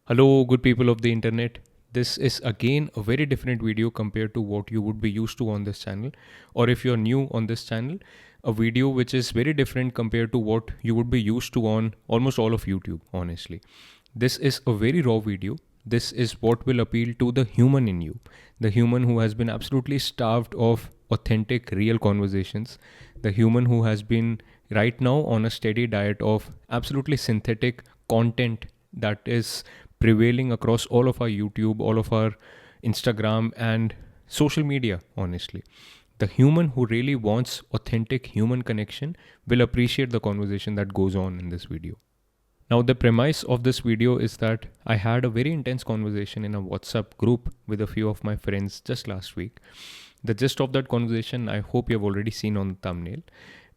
Hello, good people of the internet. This is again a very different video compared to what you would be used to on this channel. Or if you're new on this channel, a video which is very different compared to what you would be used to on almost all of YouTube, honestly. This is a very raw video. This is what will appeal to the human in you, the human who has been absolutely starved of authentic, real conversations, the human who has been right now on a steady diet of absolutely synthetic content that is prevailing across all of our YouTube, all of our Instagram, and social media, honestly. The human who really wants authentic human connection will appreciate the conversation that goes on in this video. Now, the premise of this video is that I had a very intense conversation in a WhatsApp group with a few of my friends just last week. The gist of that conversation, I hope you have already seen on the thumbnail.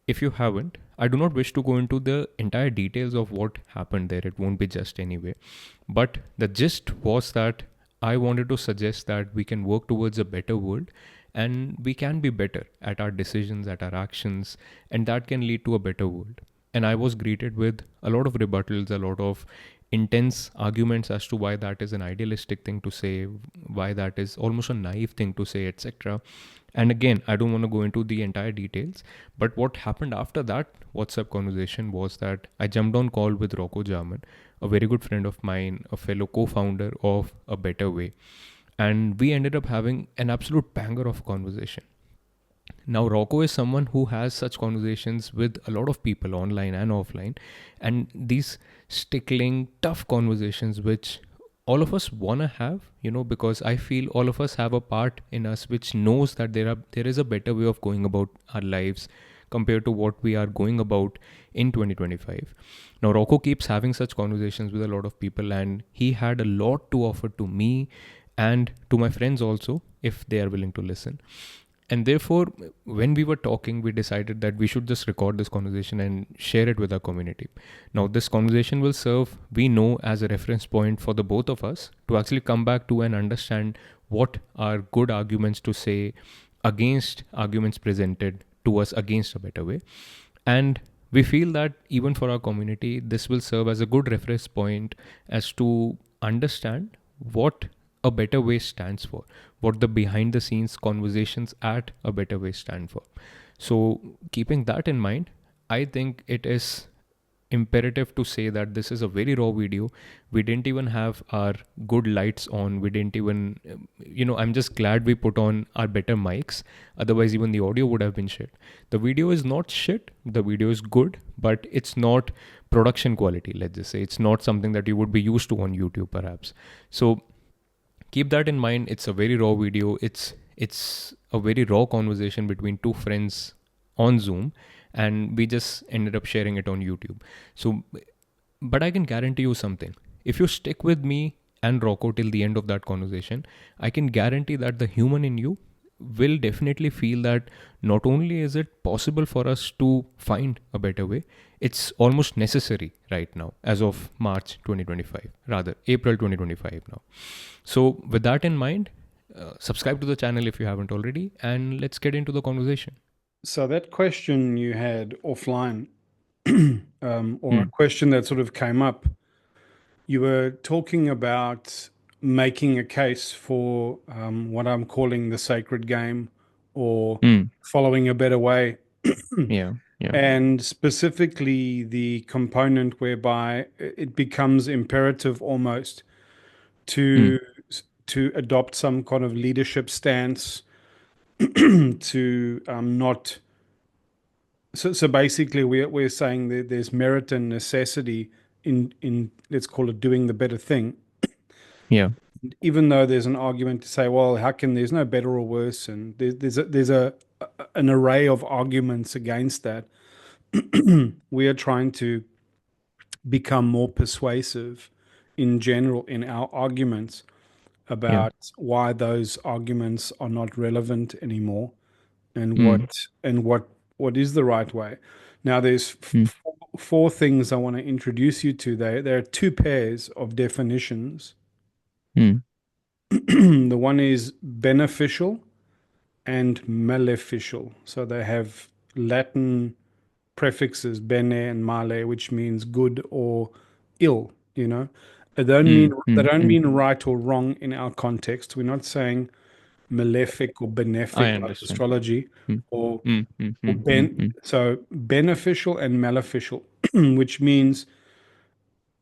If you haven't, I do not wish to go into the entire details of what happened there. It won't be just anyway. But the gist was that I wanted to suggest that we can work towards a better world and we can be better at our decisions, at our actions, and that can lead to a better world. And I was greeted with a lot of rebuttals, a lot of intense arguments as to why that is an idealistic thing to say, why that is almost a naive thing to say, etc. And again, I don't want to go into the entire details, but what happened after that WhatsApp conversation was that I jumped on call with Rocco Jarman, a very good friend of mine, a fellow co-founder of A Better Way, and we ended up having an absolute banger of conversation. Now, Rocco is someone who has such conversations with a lot of people online and offline, and these stickling, tough conversations which all of us want to have, because I feel all of us have a part in us which knows that there is a better way of going about our lives compared to what we are going about in 2025. Now, Rocco keeps having such conversations with a lot of people, and he had a lot to offer to me and to my friends also, if they are willing to listen. And therefore, when we were talking, we decided that we should just record this conversation and share it with our community. Now, this conversation will serve, we know, as a reference point for the both of us to actually come back to and understand what are good arguments to say against arguments presented to us against a better way. And we feel that even for our community, this will serve as a good reference point as to understand what a better way stands for, what the behind the scenes conversations at a better way stand for. So, keeping that in mind, I think it is imperative to say that this is a very raw video. We didn't even have our good lights on. We didn't even, I'm just glad we put on our better mics. Otherwise, even the audio would have been shit. The video is not shit. The video is good, but it's not production quality, let's just say. It's not something that you would be used to on YouTube, perhaps. So, keep that in mind. It's a very raw video. It's a very raw conversation between two friends on Zoom, and we just ended up sharing it on YouTube. So, but I can guarantee you something. If you stick with me and Rocco till the end of that conversation, I can guarantee that the human in you will definitely feel that not only is it possible for us to find a better way, it's almost necessary right now as of March 2025, rather April 2025 now. So with that in mind, subscribe to the channel if you haven't already, and let's get into the conversation. So that question you had offline, or a question that sort of came up, you were talking about making a case for what I'm calling the sacred game or following a better way. Yeah, yeah, And specifically the component whereby it becomes imperative almost to to adopt some kind of leadership stance to not. So basically, we're saying that there's merit and necessity in let's call it doing the better thing, yeah, even though there's an argument to say, well, how can there's no better or worse, and there's an array of arguments against that. We are trying to become more persuasive in general in our arguments yeah. about why those arguments are not relevant anymore and Mm, what is the right way. Now, there's mm, four things I want to introduce you to. There are two pairs of definitions. mm, The one is beneficial and maleficial. So they have Latin prefixes bene and male, which means good or ill, you know. They mm, don't mm. mean right or wrong in our context. We're not saying malefic or I benefic like understand. astrology, Mm, or mm, mm, mm, mm, mm, beneficial and maleficial, which means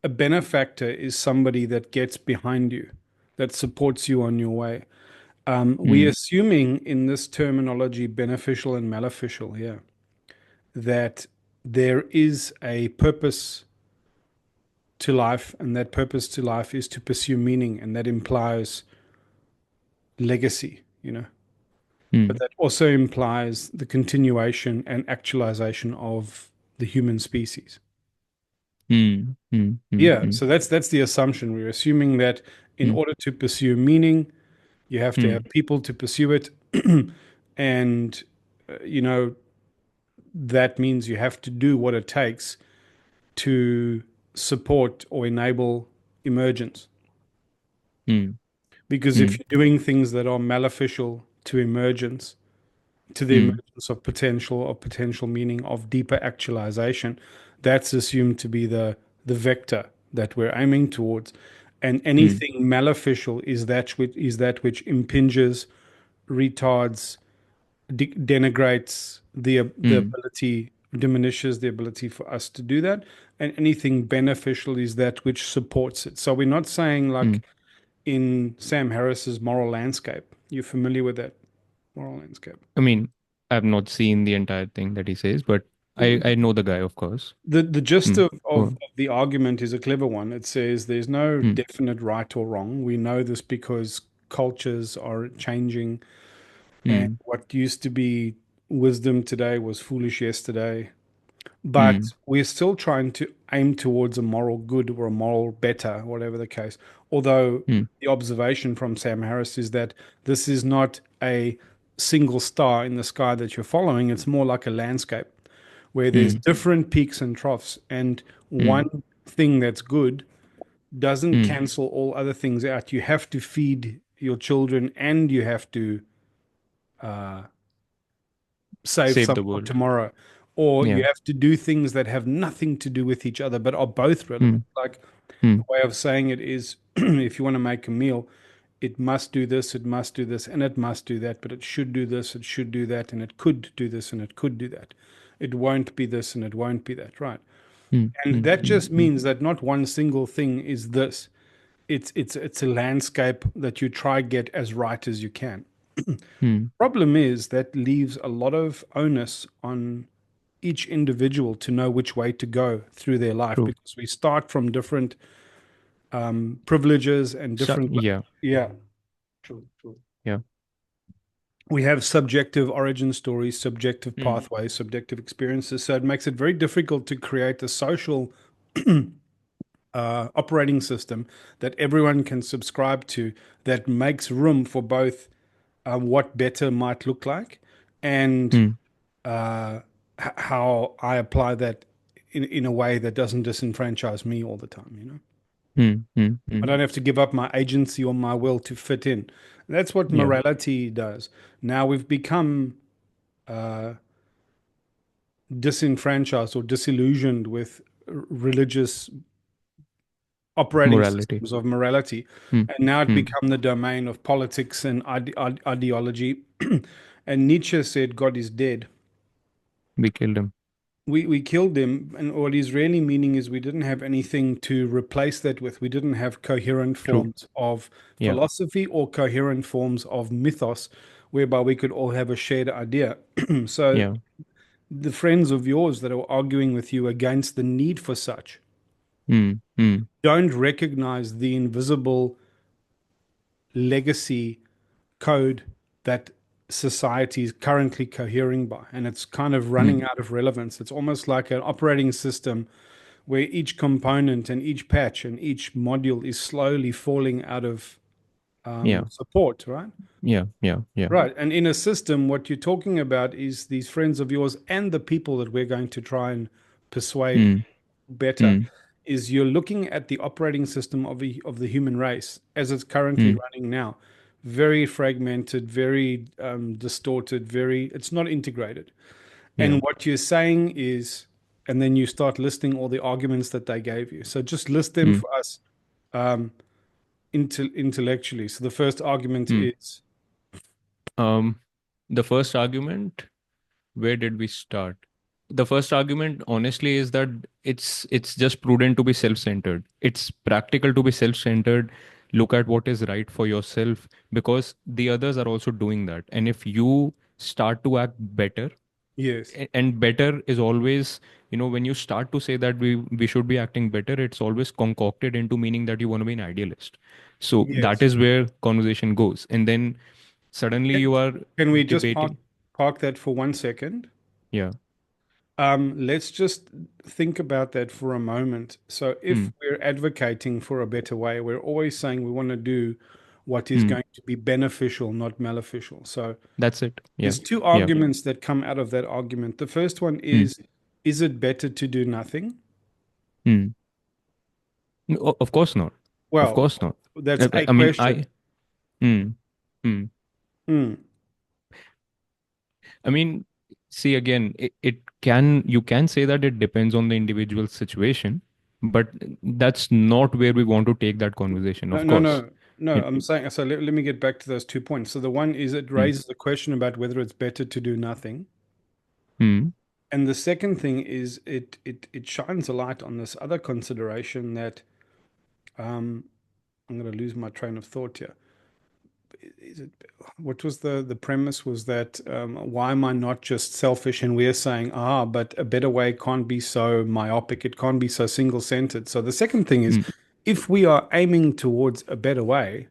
a benefactor is somebody that gets behind you, that supports you on your way. We're mm, assuming in this terminology, beneficial and maleficial here, that there is a purpose to life, and that purpose to life is to pursue meaning, and that implies legacy, but mm, that also implies the continuation and actualization of the human species. mm, mm, mm, Yeah, mm, so that's the assumption. We're assuming that in mm, order to pursue meaning, you have to have mm, people to pursue it, and you know that means you have to do what it takes to support or enable emergence. mm, Because if mm, you're doing things that are maleficial to emergence, to the mm, emergence of potential meaning, of deeper actualization, that's assumed to be the vector that we're aiming towards. And mm, anything maleficial is that which impinges, retards, denigrates the mm, ability, diminishes the ability for us to do that. And anything beneficial is that which supports it. So we're not saying mm. like in Sam Harris's moral landscape. You're familiar with that moral landscape? I mean, I've not seen the entire thing that he says, but I know the guy, of course. The gist Mm. of, Go of on. the argument is a clever one. It says there's no Mm, definite right or wrong. We know this because cultures are changing, and mm, what used to be wisdom today was foolish yesterday. But mm, we're still trying to aim towards a moral good or a moral better, whatever the case. Although mm, the observation from Sam Harris is that this is not a single star in the sky that you're following, it's more like a landscape where there's mm, different peaks and troughs, and mm, one thing that's good doesn't mm. cancel all other things out. You have to feed your children, and you have to uh, save Save some the for world. tomorrow, or you Yeah. have to do things that have nothing to do with each other but are both relevant. Mm, Like the mm, way of saying it is, if you want to make a meal, it must do this, it must do this, and it must do that, but it should do this, it should do that, and it could do this, and it could do that. It won't be this, and it won't be that, right? mm, And mm, that mm, just mm, means that not one single thing is this. It's a landscape that you try get as right as you can. mm. Problem is that leaves a lot of onus on each individual to know which way to go through their life, True. because we start from different privileges and So, different, yeah. yeah, true, true. Yeah. We have subjective origin stories, subjective Mm, pathways, subjective experiences. So it makes it very difficult to create a social operating system that everyone can subscribe to, that makes room for both what better might look like, and mm, how I apply that in a way that doesn't disenfranchise me all the time. mm, mm, I mm. don't have to give up my agency or my will to fit in. That's what Yeah. morality does. Now we've become disenfranchised or disillusioned with religious operating Morality. systems of morality, Mm, and now it mm. become the domain of politics and ideology. And Nietzsche said God is dead. We killed him. We killed him, and what he's really meaning is we didn't have anything to replace that with. We didn't have coherent True. forms of Yeah. philosophy or coherent forms of mythos whereby we could all have a shared idea. So Yeah. the friends of yours that are arguing with you against the need for such Mm, mm. don't recognize the invisible legacy code that society is currently cohering by, and it's kind of running Mm. out of relevance. It's almost like an operating system where each component and each patch and each module is slowly falling out of Yeah. support, right? Yeah. Yeah. Yeah. Right. And in a system, what you're talking about is these friends of yours and the people that we're going to try and persuade Mm, better, mm, is you're looking at the operating system of the human race as it's currently mm. running now. Very fragmented, very distorted, it's not integrated. Yeah. And what you're saying is, and then you start listing all the arguments that they gave you. So just list them Mm, for us. um, intellectually. So the first argument Hmm. is Um, the first argument, where did we start? The first argument, honestly, is that it's just prudent to be self-centered. It's practical to be self-centered. Look at what is right for yourself, because the others are also doing that. And if you start to act better, yes, and better is always, when you start to say that we should be acting better, it's always concocted into meaning that you want to be an idealist. So that yes. is where conversation goes, and then suddenly Can you are can we just debating. park that for 1 second? Yeah. Let's just think about that for a moment. So, if Hmm. we're advocating for a better way, we're always saying we want to do what is Hmm. going to be beneficial, not maleficial. So, That's it. Yeah. there's two Yeah. arguments that come out of that argument. The first one Hmm. is it better to do nothing? Hmm. No, of course not. Of Well, course not. that's I, a I mean, question. hmm. Hmm. Hmm. I mean, see again, you can say that it depends on the individual situation, but that's not where we want to take that conversation, No, of no, course. no, no. Yeah. I'm saying, so let me get back to those 2 points. So, the one is it Hmm. raises the question about whether it's better to do nothing. Hmm. And the second thing is it shines a light on this other consideration that um, I'm going to lose my train of thought here. Is it what was the premise was that why am I not just selfish? And we're saying, but a better way can't be so myopic. It can't be so single-centered. So the second thing is, Hmm. if we are aiming towards a better way,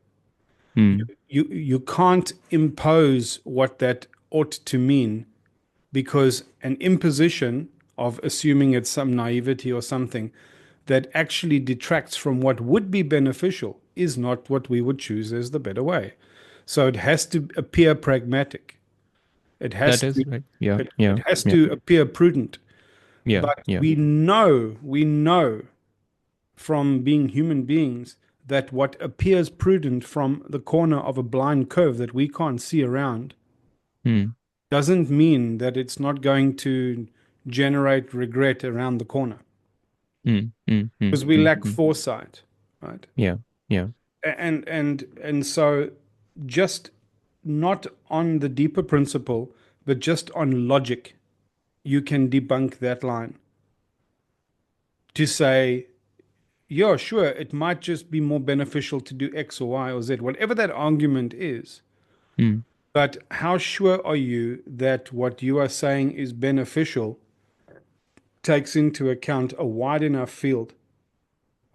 Hmm. you can't impose what that ought to mean because an imposition of assuming it's some naivety or something that actually detracts from what would be beneficial is not what we would choose as the better way. So it has to appear pragmatic. It has That to is right. Yeah. it Yeah. has Yeah. to appear prudent. Yeah. But Yeah. we know from being human beings that what appears prudent from the corner of a blind curve that we can't see around Hmm. doesn't mean that it's not going to generate regret around the corner Hmm. Hmm. Hmm. because we Hmm. lack Hmm. foresight, right? Yeah. Yeah. And so just not on the deeper principle, but just on logic, you can debunk that line to say, yeah, sure, it might just be more beneficial to do X or Y or Z, whatever that argument is. Hmm. But how sure are you that what you are saying is beneficial takes into account a wide enough field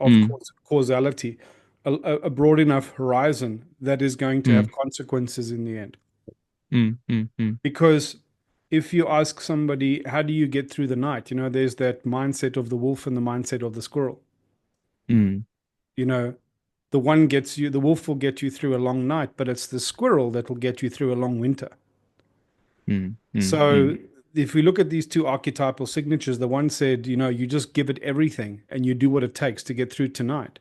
of Hmm. causality, a broad enough horizon that is going to Hmm. have consequences in the end? Hmm. Hmm. Hmm. Because if you ask somebody, how do you get through the night? There's that mindset of the wolf and the mindset of the squirrel. Hmm. You know, the wolf will get you through a long night, but it's the squirrel that will get you through a long winter. Hmm. Hmm. Hmm. So if we look at these two archetypal signatures, the one said, you just give it everything and you do what it takes to get through tonight.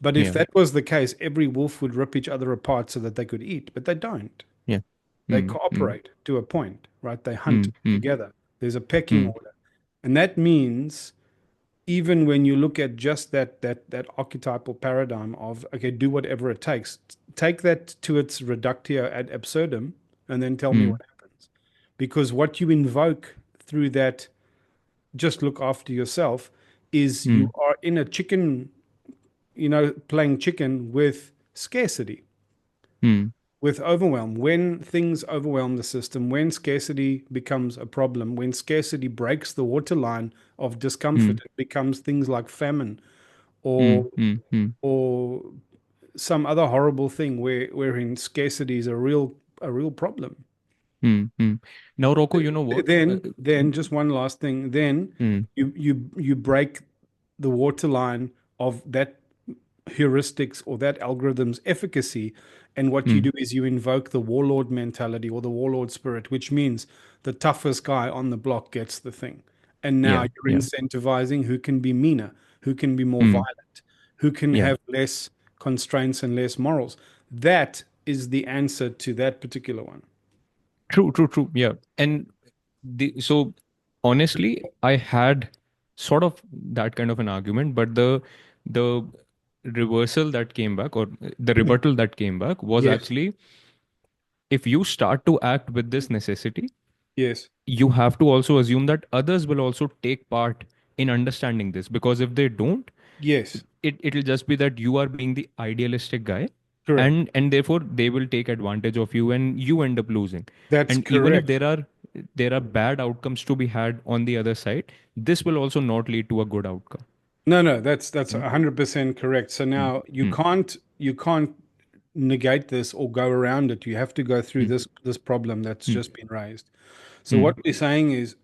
But if Yeah. that was the case, every wolf would rip each other apart so that they could eat, but they don't. Yeah. They Hmm. Hmm. cooperate to a point, right? They Hmm. hunt Hmm. together. There's a pecking Hmm. order. And that means even when you look at just that archetypal paradigm of okay, do whatever it takes, take that to its reductio ad absurdum, and then tell me Hmm. what happens. Because what you invoke through that, just look after yourself, is Hmm. you are in a chicken, playing chicken with scarcity, Hmm. with overwhelm. When things overwhelm the system, when scarcity becomes a problem, when scarcity breaks the waterline of Hmm. discomfort, it becomes things like famine Hmm. or Hmm. Hmm. or some other horrible thing wherein scarcity is a real problem. Hmm. Hmm. Now, Rocco, you know what? Then just one last thing. Then Hmm. you break the waterline of that heuristics or that algorithm's efficacy. And what you Hmm. do is you invoke the warlord mentality or the warlord spirit, which means the toughest guy on the block gets the thing. And now Yeah. you're Yeah. incentivizing who can be meaner, who can be more Hmm. violent, who can Yeah. have less constraints and less morals. That is the answer to that particular one. True. True. True. Yeah. And so honestly, I had sort of that kind of an argument, but the reversal that came back, or the rebuttal that came back, was Yes, actually, if you start to act with this necessity, yes, you have to also assume that others will also take part in understanding this, because if they don't, yes, it'll just be that you are being the idealistic guy, correct. and therefore they will take advantage of you and you end up losing. That's And even if correct. there are bad outcomes to be had on the other side, this will also not lead to a good outcome. No, no, that's Mm, 100% correct. So mm, now mm, you can't negate this or go around it. You have to go through mm, this problem that's mm, just been raised. So what mm, we're saying is,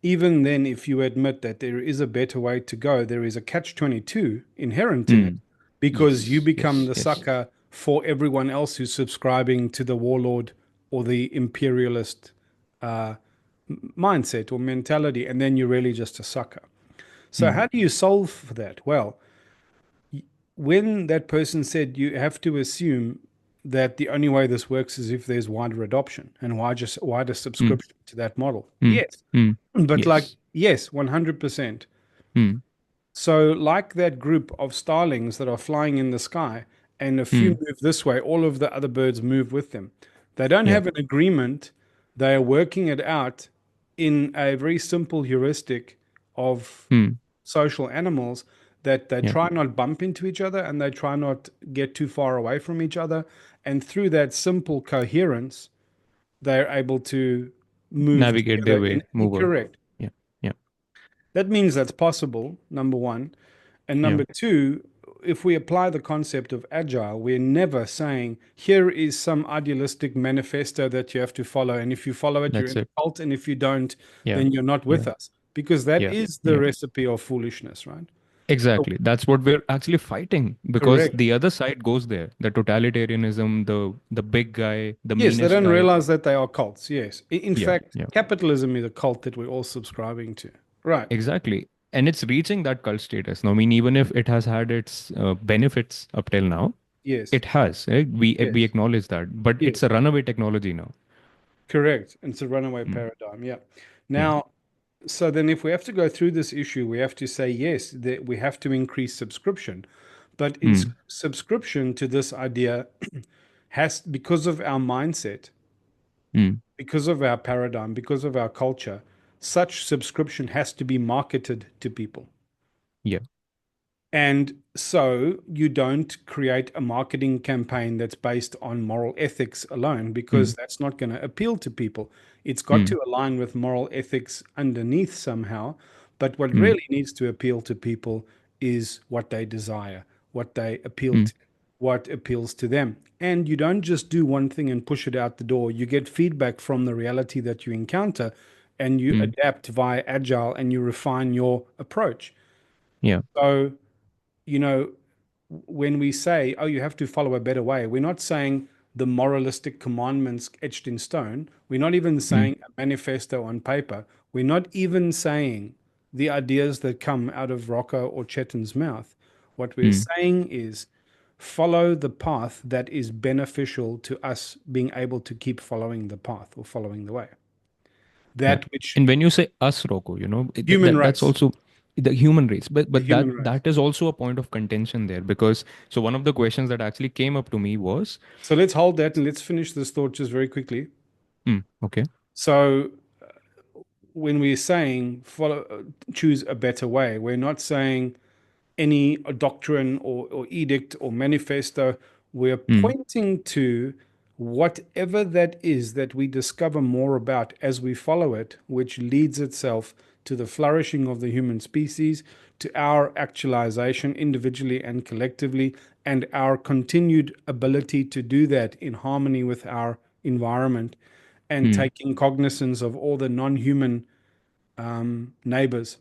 even then, if you admit that there is a better way to go, there is a catch-22 inherent in it, mm. because you Yes, become yes, the yes. sucker for everyone else who's subscribing to the warlord or the imperialist uh, mindset or mentality, and then you're really just a sucker. So Mm, how do you solve for that? Well, when that person said you have to assume that the only way this works is if there's wider adoption and wider mm, subscription to that model. mm, Yes. mm. But like, Yes. yes, 100%. Mm, So, like that group of starlings that are flying in the sky, and a few mm. move this way, all of the other birds move with them. They don't Yeah. have an agreement. They are working it out in a very simple heuristic of Mm, social animals, that they yeah. try not bump into each other and they try not get too far away from each other. And through that simple coherence, they're able to move Navigate their together way, in move on. correct. Yeah. Yeah. That means that's possible, number one. And Yeah. number two, if we apply the concept of agile, we're never saying, here is some idealistic manifesto that you have to follow. And if you follow it, you're That's in it. a cult. And if you don't, Yeah. then you're not Yeah. with us. Because that Yeah. is the Yeah. recipe of foolishness, right? So, Exactly. That's what we're actually fighting, because correct. the other side goes there. The totalitarianism, the big guy, the Yes, they meanest don't guy. realize that they are cults. Yes. In Yeah. fact, Yeah. capitalism is a cult that we're all subscribing to. Right. Exactly. And it's reaching that cult status. Now, I mean, even if it has had its benefits up till now, Yes. it has. Right? We Yes. acknowledge that, but it's Yes. a runaway technology now. Correct. It's a runaway Mm, paradigm. Yeah. yeah. Now, so then if we have to go through this issue, we have to say, yes, that we have to increase subscription. But in Mm, subscription to this idea has, because of our mindset, mm, because of our paradigm, because of our culture, such subscription has to be marketed to people. yeah. And so you don't create a marketing campaign that's based on moral ethics alone, because Mm, that's not going to appeal to people. It's got mm, to align with moral ethics underneath somehow. But what mm, really needs to appeal to people is what they desire, what they appeal mm, to, what appeals to them. And you don't just do one thing and push it out the door. You get feedback from the reality that you encounter, and you mm, adapt via agile and you refine your approach. yeah. So, you know, when we say, oh, you have to follow a better way, we're not saying the moralistic commandments etched in stone. We're not even Mm, saying a manifesto on paper. We're not even saying the ideas that come out of Rocco or Chetan's mouth. What we're mm, saying is follow the path that is beneficial to us being able to keep following the path or following the way. yeah. That which And when you say us, Rocco, human that's race, also the human race. But the but human that race. that is also a point of contention there, because so one of the questions that actually came up to me was, So let's hold that and let's finish this thought just very quickly. okay. So when we're saying follow, choose a better way, we're not saying any doctrine or edict or manifesto. We're Mm, pointing to whatever that is that we discover more about as we follow it, which leads itself to the flourishing of the human species, to our actualization individually and collectively, and our continued ability to do that in harmony with our environment, and mm, taking cognizance of all the non-human neighbors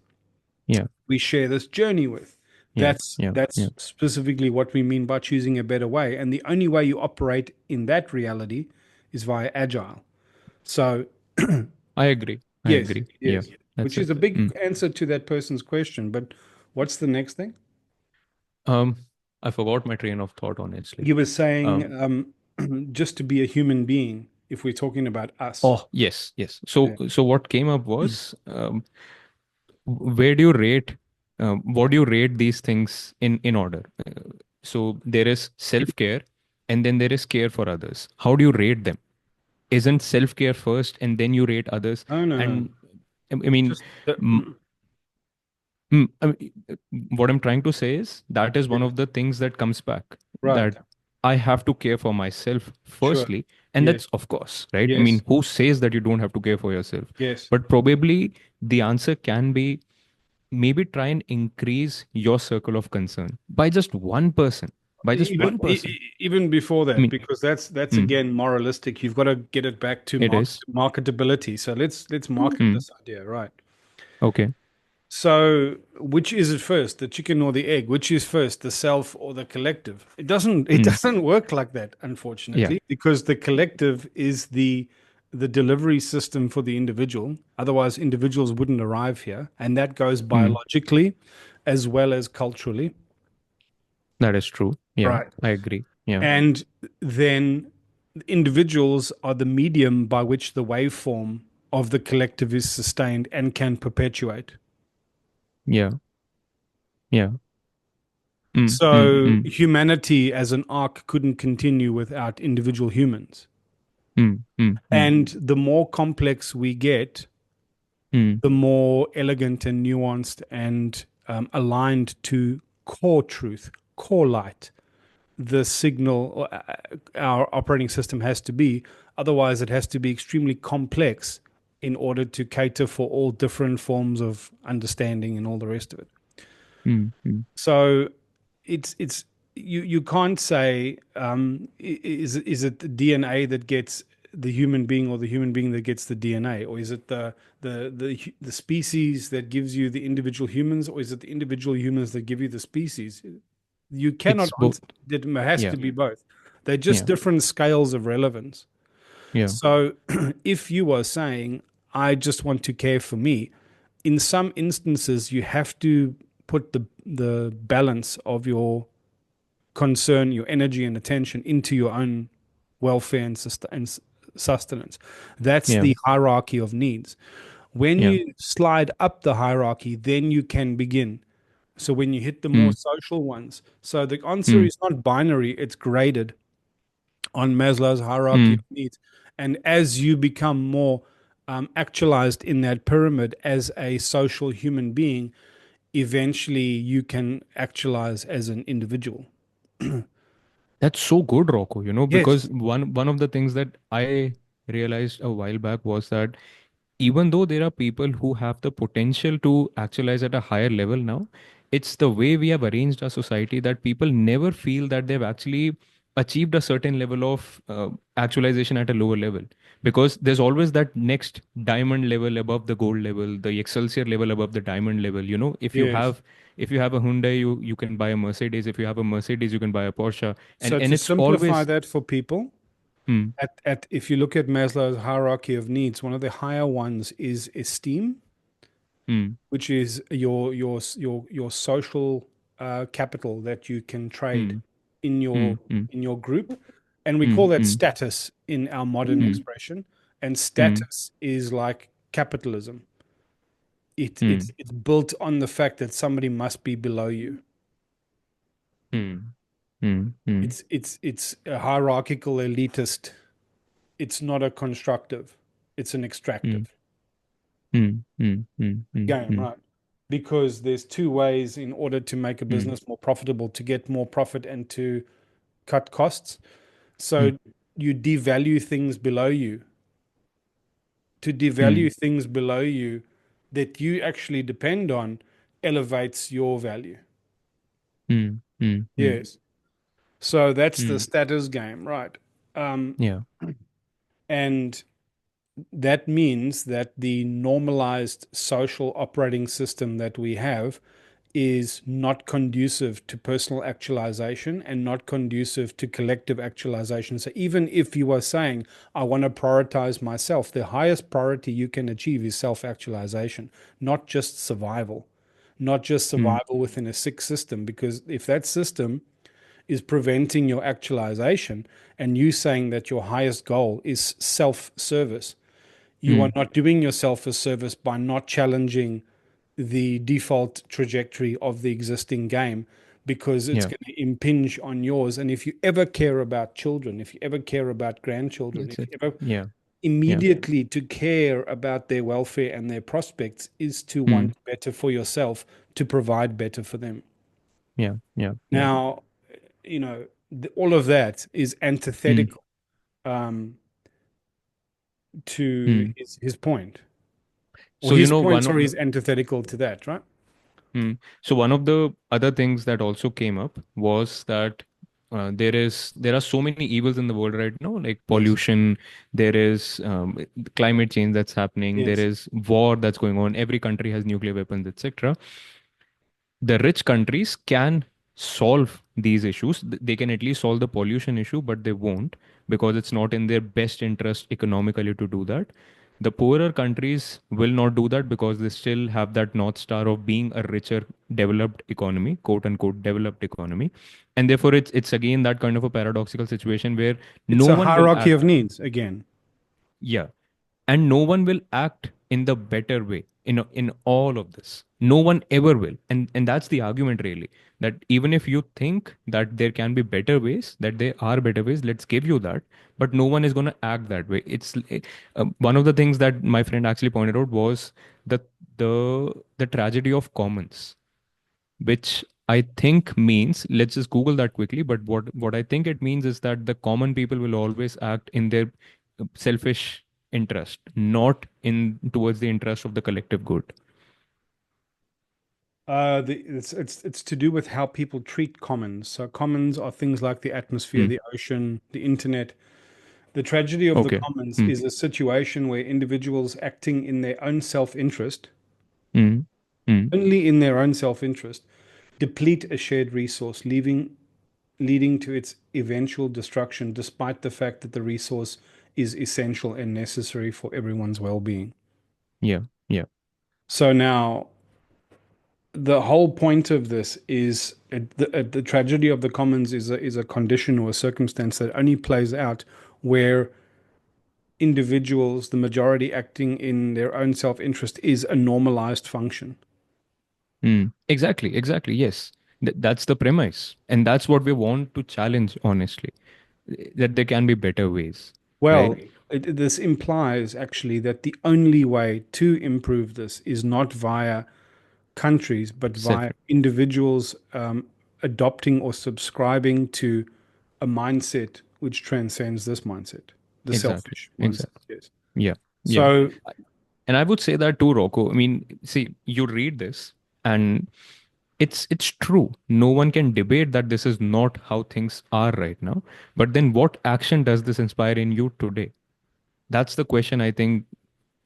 yeah. we share this journey with. Yeah. That's Yeah. Yeah. that's specifically what we mean by choosing a better way. And the only way you operate in that reality is via agile. So I agree. I yes, agree. Yeah. yes, which That's is it. a big Mm. answer to that person's question. But what's the next thing? Um, I forgot my train of thought, honestly. You were saying Um, just to be a human being, if we're talking about us. oh, yes, yes. So Yeah. what came up was, where do you rate? What do you rate these things in order? So there is self-care, and then there is care for others. How do you rate them? Isn't self-care first, and then you rate others? No, no, no. And I mean, Just I mean, what I'm trying to say is that is one yes, of the things that comes back, right. that I have to care for myself Sure. firstly. And Yes. that's, of course, right? I Yes. mean, who says that you don't have to care for yourself? Yes. But probably the answer can be, maybe try and increase your circle of concern by just one person, by just Even one person. even before I that, mean, because that's mm, again moralistic. You've got to get it back to it is. marketability. So let's market Mm, this idea, right? okay. So which is it first, the chicken or the egg? Which is first, the self or the collective? It Mm, doesn't work like that, yeah. unfortunately, because the collective is the delivery system for the individual. Otherwise, individuals wouldn't arrive here, and that goes Mm, biologically as well as culturally. that is true. Yeah, Right. I agree. Yeah. And then individuals are the medium by which the waveform of the collective is sustained and can perpetuate. Yeah. Yeah. Mm, mm, So mm, humanity as an arc couldn't continue without individual humans. mm, mm, mm, And the more complex we get, mm. the more elegant and nuanced and aligned to core truth, core light, the signal or our operating system has to be. Otherwise, it has to be extremely complex in order to cater for all different forms of understanding and all the rest of it. Mm, mm, So it's you can't say is it the DNA that gets the human being or the human being that gets the DNA, or is it the species that gives you the individual humans, or is it the individual humans that give you the species? You cannot it's both. answer. It has Yeah. to be both. They're just Yeah. different scales of relevance. Yeah. So if you are saying, I just want to care for me, in some instances, you have to put the balance of your concern, your energy and attention into your own welfare and sustenance. That's Yeah. the hierarchy of needs. When Yeah. you slide up the hierarchy, then you can begin. So when you hit the more Mm, social ones, so the answer mm, is not binary, it's graded on Maslow's hierarchy mm. of needs. And as you become more actualized in that pyramid as a social human being, eventually you can actualize as an individual. That's so good, Rocco, Yes, because one of the things that I realized a while back was that even though there are people who have the potential to actualize at a higher level now, it's the way we have arranged our society that people never feel that they've actually achieved a certain level of actualization at a lower level, because there's always that next diamond level above the gold level, the excelsior level above the diamond level. If you yes. have, if you have a Hyundai, you can buy a Mercedes. If you have a Mercedes, you can buy a Porsche. and So and to it's simplify always. that for people, Hmm, at if you look at Maslow's hierarchy of needs, one of the higher ones is esteem, hmm, which is your social capital that you can trade hmm, in hmm, hmm, your group, and we hmm, call that hmm, status in our modern hmm, expression. And hmm, status is like capitalism. hmm, It's built on the fact that somebody must be below you. hmm, hmm, hmm. It's a hierarchical elitist. It's not a constructive. It's an Mm, extractive mm, mm, mm, mm, game, mm, right? Because there's two ways in order to make a mm, business more profitable, to get more profit and to cut costs. mm, So you devalue things below you. To mm, devalue things below you that you actually depend on elevates your value. mm, mm, mm, Yes. So that's the mm. status game, right? Um, Yeah. and that means that the normalized social operating system that we have is not conducive to personal actualization and not conducive to collective actualization. So even if you are saying, I want to prioritize myself, the highest priority you can achieve is self actualization, not just survival, not just Mm, survival within a sick system. Because if that system is preventing your actualization and you saying that your highest goal is self service, you are mm, not doing yourself a service by not challenging the default trajectory of the existing game because it's Yeah. going to impinge on yours. And if you ever care about children, if you ever care about grandchildren, That's if it. you ever Yeah. Yeah. immediately to care about their welfare and their prospects is to Mm. want better for yourself, to provide better for them. Yeah. Yeah. Yeah. Now, all of that is Mm. antithetical um, to Mm. his point, or So, his point, one of sorry, is antithetical to that, right? So one of the other things that also came up was that there are so many evils in the world right now, like Yes. pollution. There is climate change that's happening. There Yes. is war that's going on. Every country has nuclear weapons, etc. The rich countries can solve these issues. They can at least solve the pollution issue, but they won't because it's not in their best interest economically to do that. The poorer countries will not do that because they still have that north star of being a richer, developed economy, quote unquote, developed economy. And therefore, it's again that kind of a paradoxical situation where no It's a one will hierarchy act. of needs again. Yeah, and no one will act in the better way in all of this. No one ever will, and that's the argument really, that even if you think that there can be better ways, that there are better ways, let's give you that, but no one is going to act that way. One of the things that my friend actually pointed out was the the tragedy of commons, which I think means, let's just Google that quickly, but what I think it means is that the common people will always act in their selfish interest, not in towards the interest of the collective good. It's to do with how people treat commons. So commons are things like the atmosphere, Hmm. the ocean, the internet. The tragedy of the Okay. commons Hmm. is a situation where individuals acting in their own self-interest, Hmm. Hmm. only in their own self-interest, deplete a shared resource, leading to its eventual destruction, despite the fact that the resource is essential and necessary for everyone's well-being. Yeah. Yeah. So now the whole point of this is the tragedy of the commons is a condition or a circumstance that only plays out where individuals, the majority acting in their own self-interest, is a normalized function. Hmm. Exactly. Exactly. Yes. That's the premise, and that's what we want to challenge. Honestly, that there can be better ways, right? Well, this implies actually that the only way to improve this is not via countries, but via Separate. individuals adopting or subscribing to a mindset which transcends this mindset, the Exactly. selfish mindset. Exactly. Yes. Yeah. Yeah. So, And I would say that too, Rocco. I mean, see, you read this and it's true. No one can debate that this is not how things are right now. But then what action does this inspire in you today? That's the question I think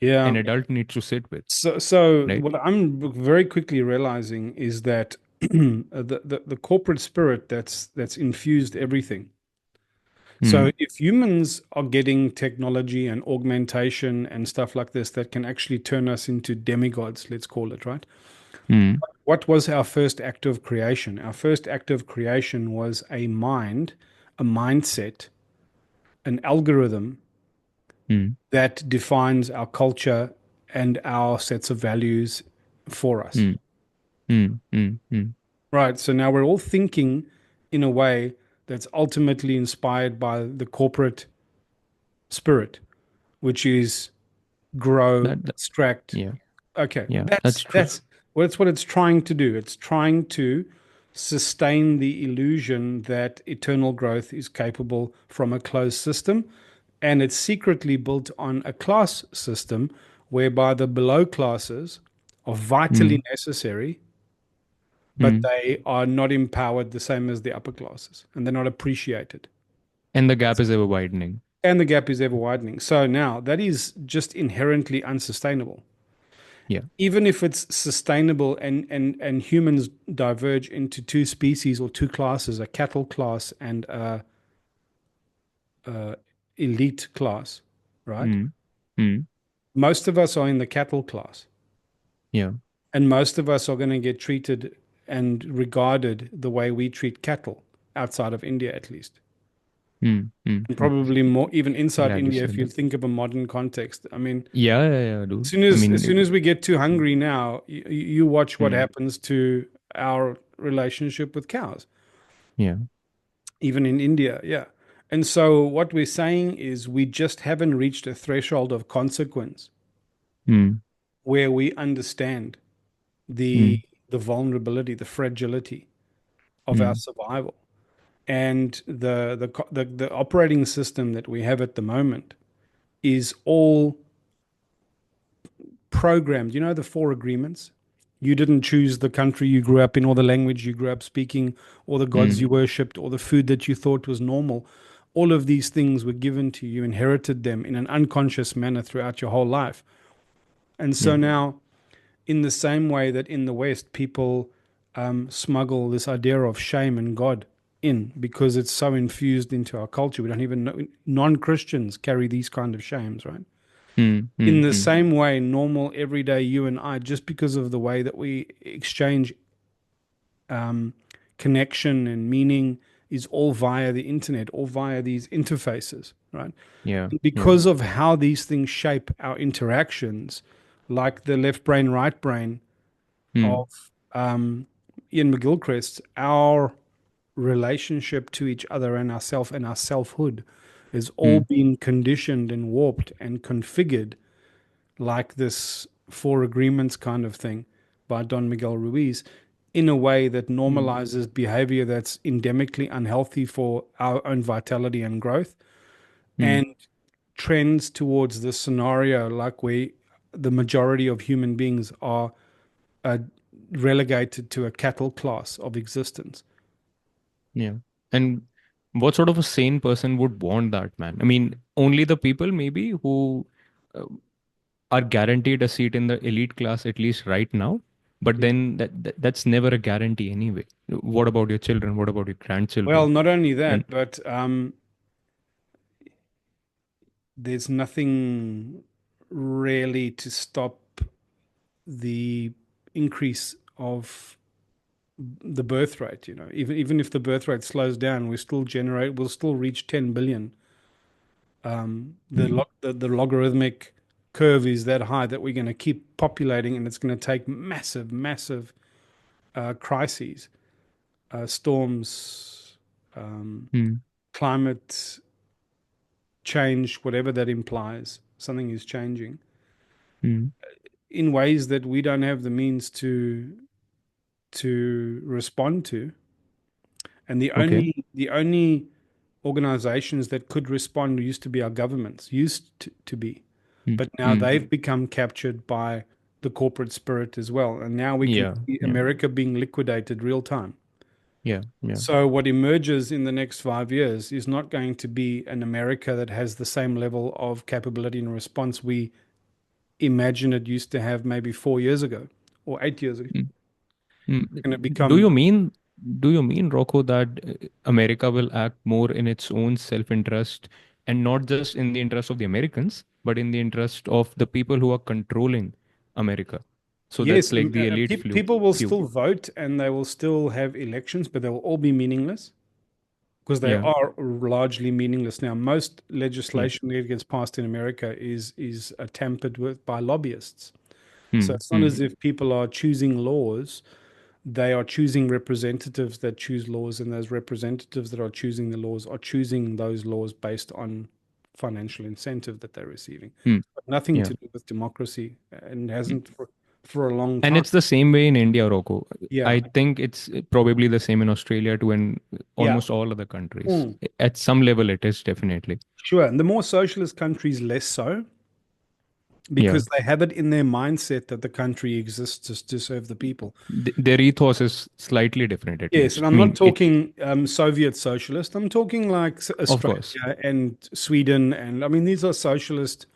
yeah. an adult needs to sit with, So right? what I'm very quickly realizing is that the corporate spirit that's infused everything. So Mm, if humans are getting technology and augmentation and stuff like this that can actually turn us into demigods, let's call it, right? mm, What was our first act of creation? Our first act of creation was a mind, a mindset, an algorithm mm, that defines our culture and our sets of values for us. mm, mm, mm, mm, Right. So now we're all thinking in a way that's ultimately inspired by the corporate spirit, which is grow, that, extract. yeah, Okay, yeah, that's that's true. that's well, that's what it's trying to do. It's trying to sustain the illusion that eternal growth is capable from a closed system, and it's secretly built on a class system whereby the below classes are vitally Mm, necessary, but mm. they are not empowered the same as the upper classes, and they're not appreciated. And the gap is ever widening. And the gap is ever widening. So now that is just inherently unsustainable. Yeah. Even if it's sustainable and humans diverge into two species or two classes, a cattle class and a elite class, right? Mm, mm, Most of us are in the cattle class, yeah. and most of us are going to get treated and regarded the way we treat cattle outside of India, at least. Mm, mm, and mm. probably more even inside Glad you India if said you that. think of a modern context. I mean, Yeah, yeah, yeah, dude. I as mean, soon as we get too hungry now, you watch what mm, happens to our relationship with cows, yeah. even in India. Yeah. And so what we're saying is we just haven't reached a threshold of consequence Mm, where we understand the mm, vulnerability, the fragility of our mm, survival. And the operating system that we have at the moment is all programmed. You know, the four agreements? You didn't choose the country you grew up in, or the language you grew up speaking, or the gods mm, you worshipped, or the food that you thought was normal. All of these things were given to you, inherited them in an unconscious manner throughout your whole life. And yeah. so now, in the same way that in the West, people smuggle this idea of shame and God in because it's so infused into our culture. We don't even know. Non-Christians carry these kind of shames, right? Mm, In mm, the mm, same way, normal, everyday you and I, just because of the way that we exchange um, connection and meaning, is all via the internet, all via these interfaces, right? yeah, And yeah. because of how these things shape our interactions, like the left brain, right brain Mm, of Ian McGilchrist, our relationship to each other and ourself and our selfhood is all mm, being conditioned and warped and configured like this Four Agreements kind of thing by Don Miguel Ruiz in a way that mm, normalizes behavior that's endemically unhealthy for our own vitality and growth mm, and trends towards this scenario like where the majority of human beings are uh, relegated to a cattle class of existence. yeah. And what sort of a sane person would want that, man? I mean, only the people maybe who uh, are guaranteed a seat in the elite class, at least right now. But Yeah. then that's never a guarantee anyway. What about your children? What about your Well, grandchildren? not only And that, but there's nothing really to stop the increase of the birth rate. You know, even if the birth rate slows down, we'll still reach 10 billion. mm, The logarithmic curve is that high that we're going to keep populating, and it's going to take massive crises, storms, um, mm, climate change, whatever that implies. Something is changing mm. in ways that we don't have the means to respond to. And Okay. the only organizations that could respond used to be our governments, to be. Mm, But now mm. they've become captured by the corporate spirit as well. And now we can Yeah, see yeah, America being liquidated real time. yeah, yeah. So what emerges in the next 5 years is not going to be an America that has the same level of capability and response we imagine it used to have maybe 4 years ago or 8 years ago. Mm, It's going to mm. Do become, you mean do you mean, Rocco, that America will act more in its own self-interest and not just in the interest of the Americans, but in the interest of the people who are controlling America? So yes, that's like the elite people will few. still vote and they will still have elections, but they will all be meaningless because they Yeah, are largely meaningless now. Most yeah. legislation that gets passed in America is tampered with by lobbyists. So Hmm, it's not hmm, as if people are choosing laws. They are choosing representatives that choose laws, and those representatives that are choosing the laws are choosing those laws based on financial incentive that they're receiving. hmm. But nothing Yeah. to do with democracy, and hasn't for a long And time. it's the same way in India, Rocco. Yeah, I think it's probably the same in Australia too, and yeah. almost all other countries. Mm. At some level, it is definitely. Sure. And the more socialist countries, less so, Yeah. because they have it in their mindset that the country exists to serve the people. Their ethos is slightly different, at Yes, and least. I I'm not mean, it, talking Soviet socialist. I'm talking like of course. Australia and Sweden, and I mean these are socialist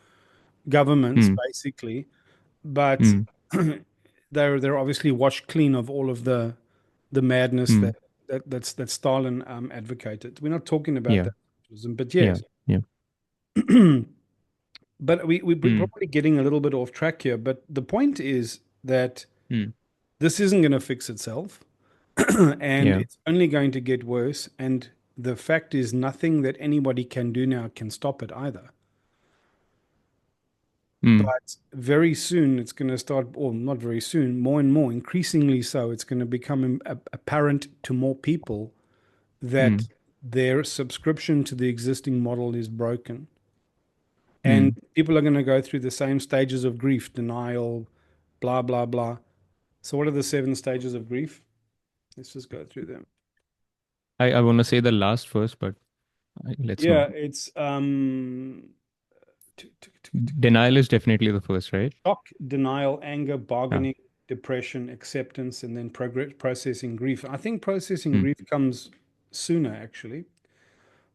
governments Hmm. basically, but Hmm. they're obviously washed clean of all of the madness Hmm. that Stalin advocated. We're not talking about Yeah. that, socialism, but Yeah. yes. Yeah. But we're Hmm. probably getting a little bit off track here. But the point is that Hmm. this isn't going to fix itself, and Yeah. it's only going to get worse. And the fact is nothing that anybody can do now can stop it either. Mm. But very soon it's going to start, or not very soon, more and more, increasingly so, it's going to become apparent to more people that Mm. their subscription to the existing model is broken. And Mm. people are going to go through the same stages of grief, denial, blah, blah, blah. So, what are the seven stages of grief? Let's just go through them. I want to say the last first, but let's Yeah, not. it's Denial is definitely the first, right? shock, denial, anger, Yeah. bargaining, depression, acceptance, and then processing grief. I think processing Mm. grief comes sooner, actually,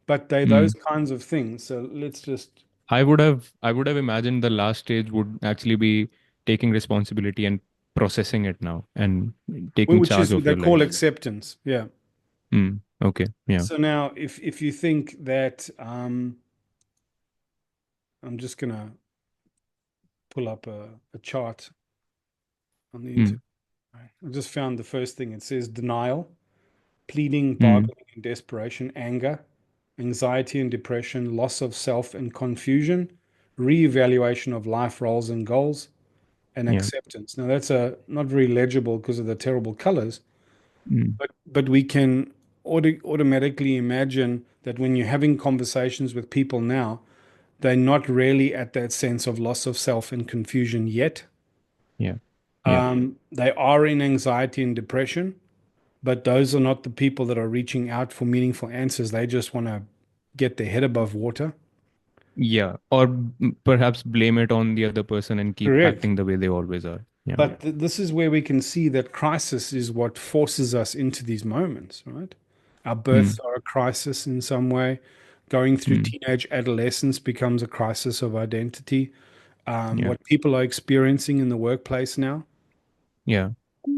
but they those Mm. kinds of things. So let's just, I would have imagined the last stage would actually be taking responsibility and processing it now and taking which charge is of they your call life. acceptance. Yeah. Mm. Okay. Yeah. So now, if you think that, I'm just gonna pull up a chart on the internet. Mm. I just found the first thing. It says denial, pleading, Mm. bargaining, and desperation, anger, anxiety and depression, loss of self and confusion, reevaluation of life roles and goals, and Yeah. acceptance. Now that's a not very legible because of the terrible colors, Mm. but we can automatically imagine that when you're having conversations with people now, they're not really at that sense of loss of self and confusion yet. Yeah. Yeah. They are in anxiety and depression, but those are not the people that are reaching out for meaningful answers. They just want to get their head above water. Yeah. Or perhaps blame it on the other person and keep Correct. acting the way they always are. Yeah. But this is where we can see that crisis is what forces us into these moments, right? Our births Mm. are a crisis in some way. Going through Mm. teenage adolescence becomes a crisis of identity. Yeah. What people are experiencing in the workplace now Yeah.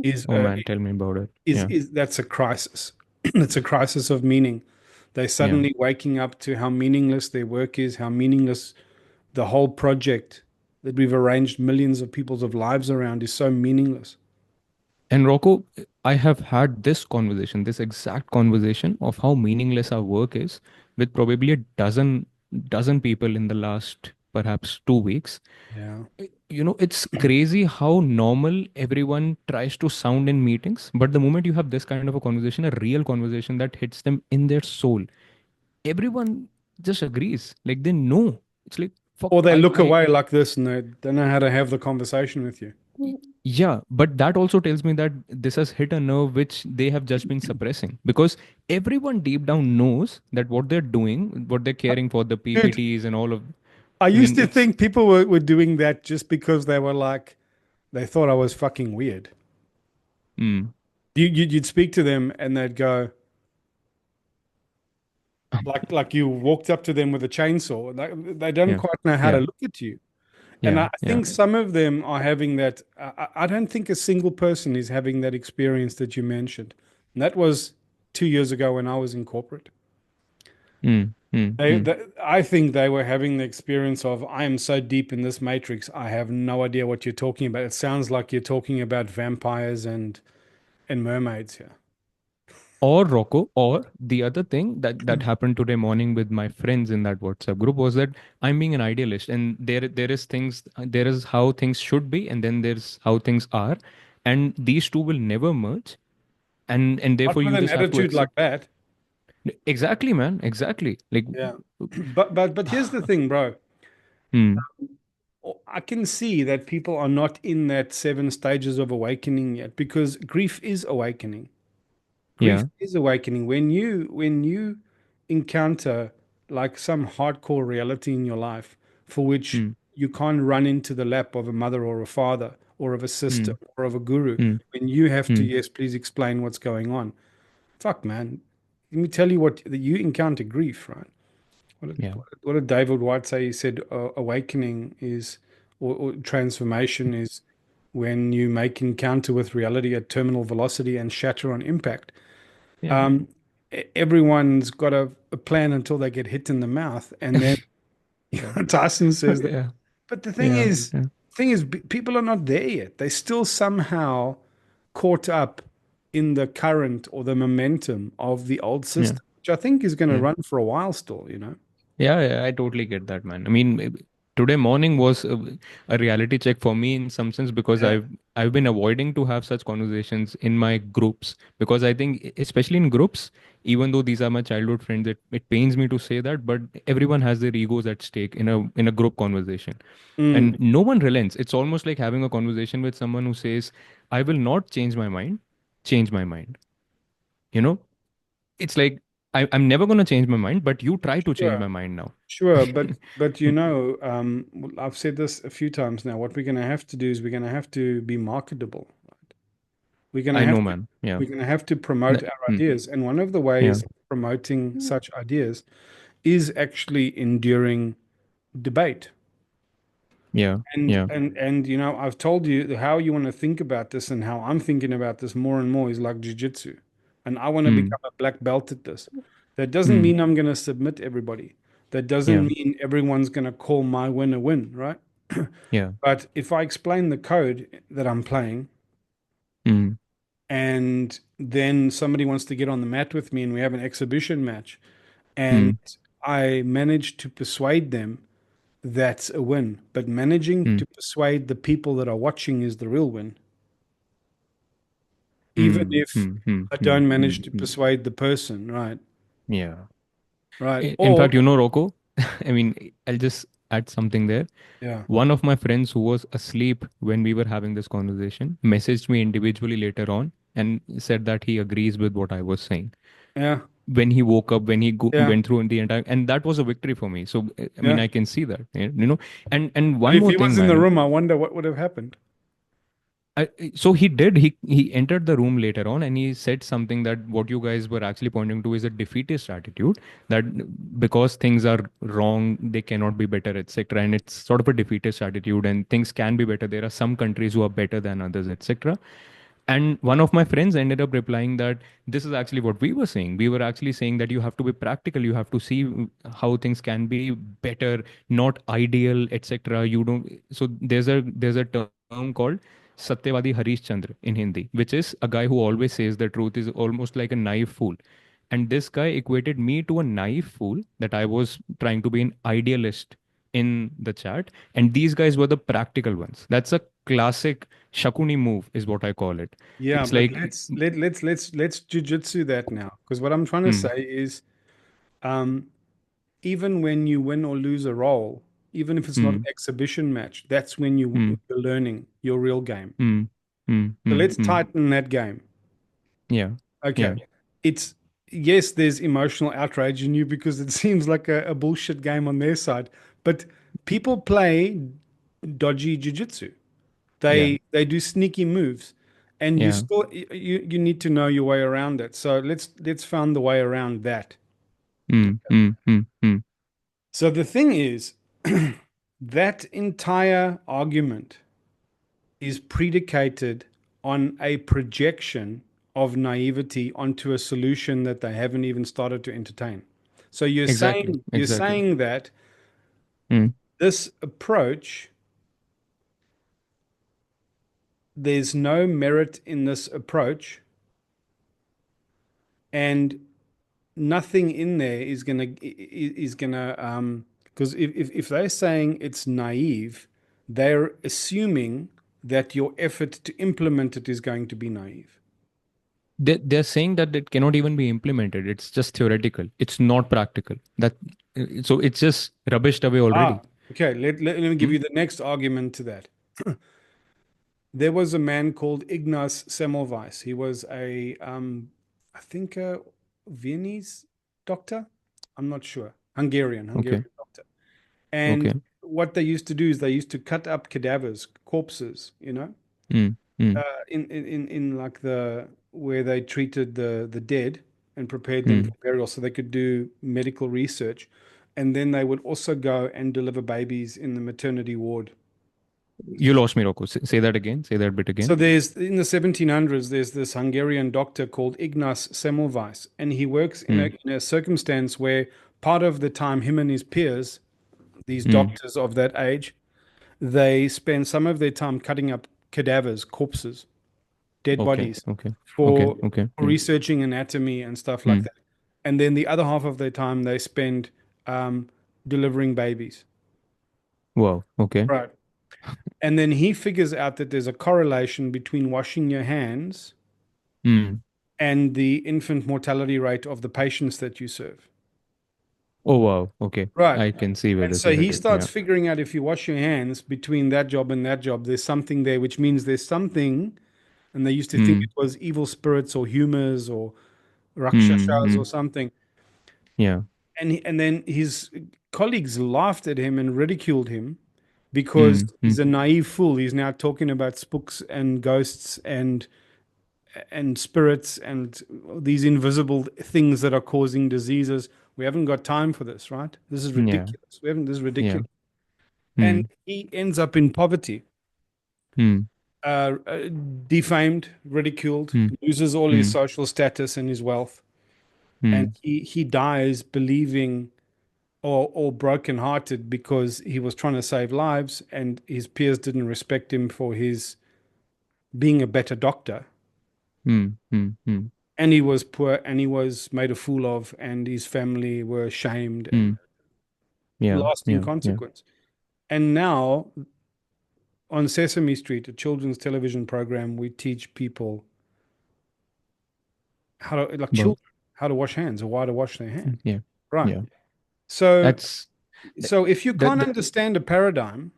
is Oh man, tell me about it. Yeah. is that's a crisis. It's a crisis of meaning. They're Yeah. suddenly waking up to how meaningless their work is, how meaningless the whole project that we've arranged millions of people's of lives around is so meaningless. And Rocco, I have had this conversation, this exact conversation of how meaningless our work is with probably a dozen people in the last perhaps 2 weeks. Yeah. It's crazy how normal everyone tries to sound in meetings, but the moment you have this kind of a conversation, a real conversation that hits them in their soul, everyone just agrees. Like they know. It's like fuck, Or they look I away like this and they don't know how to have the conversation with you. Yeah, but that also tells me that this has hit a nerve which they have just been suppressing because everyone deep down knows that what they're doing, what they're caring for, the Dude, PPTs and all of, I I used mean, to it's, think people were doing that just because they were like, they thought I was fucking weird. mm, You'd speak to them and they'd go, like you walked up to them with a chainsaw. They don't yeah, quite know how to yeah, look at you. And yeah, I yeah, think some of them are having that. I don't think a single person is having that experience that you mentioned. And that was 2 years ago when I was in corporate. mm, mm, mm, I think they were having the experience of, I am so deep in this matrix, I have no idea what you're talking about. It sounds like you're talking about vampires and mermaids here. Or Rocco, or the other thing that happened today morning with my friends in that WhatsApp group was that I'm being an idealist, and there is how things should be, and then there's how things are, and these two will never merge, and Not therefore with you an just have to attitude like accept. that. Exactly, man. Exactly. Like, Yeah. But here's the thing, bro. hmm, I can see that people are not in that seven stages of awakening yet because grief is awakening. Grief yeah, is awakening. When you encounter like some hardcore reality in your life for which hmm, you can't run into the lap of a mother or a father or of a sister hmm, or of a guru, hmm, when you have to, hmm, yes, please explain what's going on. Fuck, man. Let me tell you what that you encounter grief, right? yeah, What did David White say? He said awakening is, or transformation is when you make encounter with reality at terminal velocity and shatter on impact. yeah, Um, Everyone's got a plan until they get hit in the mouth, and then yeah, Tyson says that. yeah, But the thing yeah, is, yeah, people are not there yet. They're still somehow caught up in the current or the momentum of the old yeah, system. which I think is going to Mm. run for a while still, you know? Yeah, yeah, I totally get that, man. I mean, today morning was a reality check for me in some sense because Yeah. I've been avoiding to have such conversations in my groups because I think, especially in groups, even though these are my childhood friends, it pains me to say that, but everyone has their egos at stake in a group conversation, Mm, and no one relents. It's almost like having a conversation with someone who says, "I will not change my mind, change my mind." You know, it's like I'm never gonna change my mind, but you try to change sure. my mind now. Sure, but you know, I've said this a few times now. What we're going to have to do is we're going to have to be marketable. We're going to I have know, to man. Yeah. we're going to have to promote That- our mm, ideas, and one of the yeah. ways of promoting such ideas is actually enduring debate. Yeah. And Yeah. and you know, I've told you how you want to think about this, and how I'm thinking about this more and more is like jujitsu. And I want to Mm, become a black belt at this. That doesn't mm, mean I'm going to submit everybody. That doesn't yeah. mean everyone's going to call my win a win, right? Yeah. But if I explain the code that I'm playing, Mm, and then somebody wants to get on the mat with me and we have an exhibition match, and mm, I manage to persuade them, that's a win. But managing mm, to persuade the people that are watching is the real win. Even mm, if mm, mm, I mm, don't manage mm, to mm. persuade the person, right? Yeah. Right. In fact, Or, Rocco, I mean, I'll just add something there. yeah, One of my friends who was asleep when we were having this conversation messaged me individually later on and said that he agrees with what I was saying. yeah, When he woke up, when he yeah, went through in the entire, and that was a victory for me. So I mean, yeah. I can see that, and But one if more he thing, was in the man. room, I wonder what would have happened. So he did. He entered the room later on and he said something that what you guys were actually pointing to is a defeatist attitude, that because things are wrong, they cannot be better, etc. And it's sort of a defeatist attitude, and things can be better. There are some countries who are better than others, etc. And one of my friends ended up replying that this is actually what we were saying. We were actually saying that you have to be practical. You have to see how things can be better, not ideal, etc. You don't. So there's a term called Satyavadi Harish Chandra in Hindi, which is a guy who always says the truth, is almost like a naive fool. And this guy equated me to a naive fool, that I was trying to be an idealist in the chat. And these guys were the practical ones. That's a classic Shakuni move, is what I call it. Yeah, It's but like, let's jujitsu that now. Because what I'm trying to mm, say is, um, even when you win or lose a role, even if it's not an mm, exhibition match, that's when mm, you're learning your real game. mm, mm, So mm, let's mm. tighten that game. Yeah, Okay. yeah. It's yes, there's emotional outrage in you because it seems like a bullshit game on their side, but people play dodgy jiu-jitsu. Yeah, They do sneaky moves, and you yeah. still you need to know your way around it. So let's find the way around that. Mm, mm, mm, mm. So the thing is, that entire argument is predicated on a projection of naivety onto a solution that they haven't even started to entertain. So Exactly, you're exactly. saying that Mm. this approach, there's no merit in this approach, and nothing in there is gonna because if they're saying it's naive, they're assuming that your effort to implement it is going to be naive. They're saying that it cannot even be implemented. It's just theoretical. It's not practical. So it's just rubbished away already. Okay, let me give Mm? you the next argument to that. There was a man called Ignaz Semmelweis. He was I think a Viennese doctor. I'm not sure. Okay, Hungarian doctor. And okay. what they used to do is they used to cut up cadavers, corpses, you know, Mm, mm, in like the where they treated the dead and prepared them for mm. burial, so they could do medical research, and then they would also go and deliver babies in the maternity ward. You lost me, Rocco. Say that again. Say that bit So again. there's in the 1700s, there's this Hungarian doctor called Ignaz Semmelweis, and he works Mm, in a circumstance where part of the time him and his peers, these mm. doctors of that age, they spend some of their time cutting up cadavers, corpses, dead Okay, bodies, okay, okay, for okay. Mm, researching anatomy and stuff like mm, that. and then the other half of their time they spend um, delivering babies. Wow. Okay. Right. And then he figures out that there's a correlation between washing your hands Hmm. and the infant mortality rate of the patients that you serve. Oh wow. Okay. Right. I can see where And this so is he headed. starts Yeah. figuring out if you wash your hands between that job and that job, there's something there, which means there's something. And they used to think Hmm. it was evil spirits or humors or Hmm. rakshasas Hmm. or something. Yeah. And then his colleagues laughed at him and ridiculed him because Hmm. Hmm. he's a naive fool. He's now talking about spooks and ghosts and spirits and these invisible things that are causing diseases. We haven't got time for this, right? This is Yeah. ridiculous. We haven't. This is Yeah. ridiculous. Hmm. And he ends up in poverty, Hmm. uh, uh, defamed, ridiculed, Hmm. loses all his Hmm. social status and his wealth, and Hmm. he dies believing or brokenhearted because he was trying to save lives and his peers didn't respect him for his being a better doctor. Hmm. Hmm. Hmm. And he was poor and he was made a fool of, and his family were shamed and Hmm. Yeah. lasting Yeah. Yeah. consequence. And now on Sesame Street, a children's television program, we teach people how to, like Well. children, how to wash hands or why to wash their hands. Yeah. Right. Yeah. So, That's so if you can't the understand a paradigm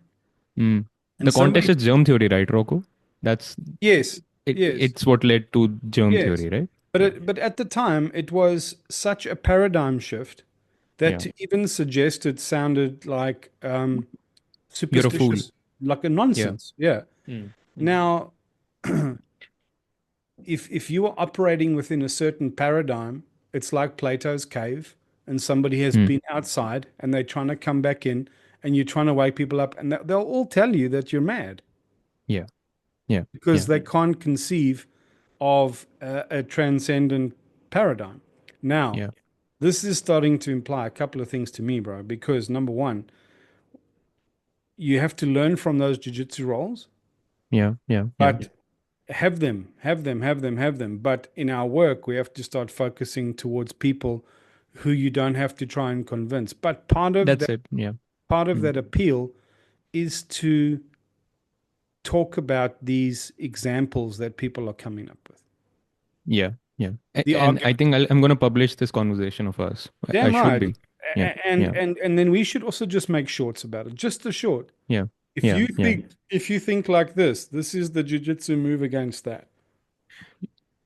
mm, and the context somebody, is germ theory, right, Rocco? That's yes, it. yes, It's what led to germ yes. theory, right? But Yeah. but at the time, it was such a paradigm shift that Yeah. to even suggest it sounded like You're a fool. superstitious, like a Yeah. nonsense. Yeah. Mm. Mm. Now, if you are operating within a certain paradigm, it's like Plato's cave, and somebody has Mm. been outside and they're trying to come back in, and you're trying to wake people up, and they'll all tell you that you're mad Yeah. Yeah. because Yeah. they can't conceive of a transcendent paradigm. Now, Yeah. this is starting to imply a couple of things to me, bro, because number one, you have to learn from those jujitsu roles, Yeah. Yeah. Yeah. but have them, have them, have them, have them. But in our work, we have to start focusing towards people who you don't have to try and convince. But That's it. Yeah. part of Mm. that appeal is to talk about these examples that people are coming up with. Yeah. Yeah. The And I argument. think I'm going to publish this conversation of ours. I Damn should right. be. Yeah. Yeah. And then we should also just make shorts about it. Just a short. Yeah. If Yeah. you Yeah. think if you think like this is the jujitsu move against that.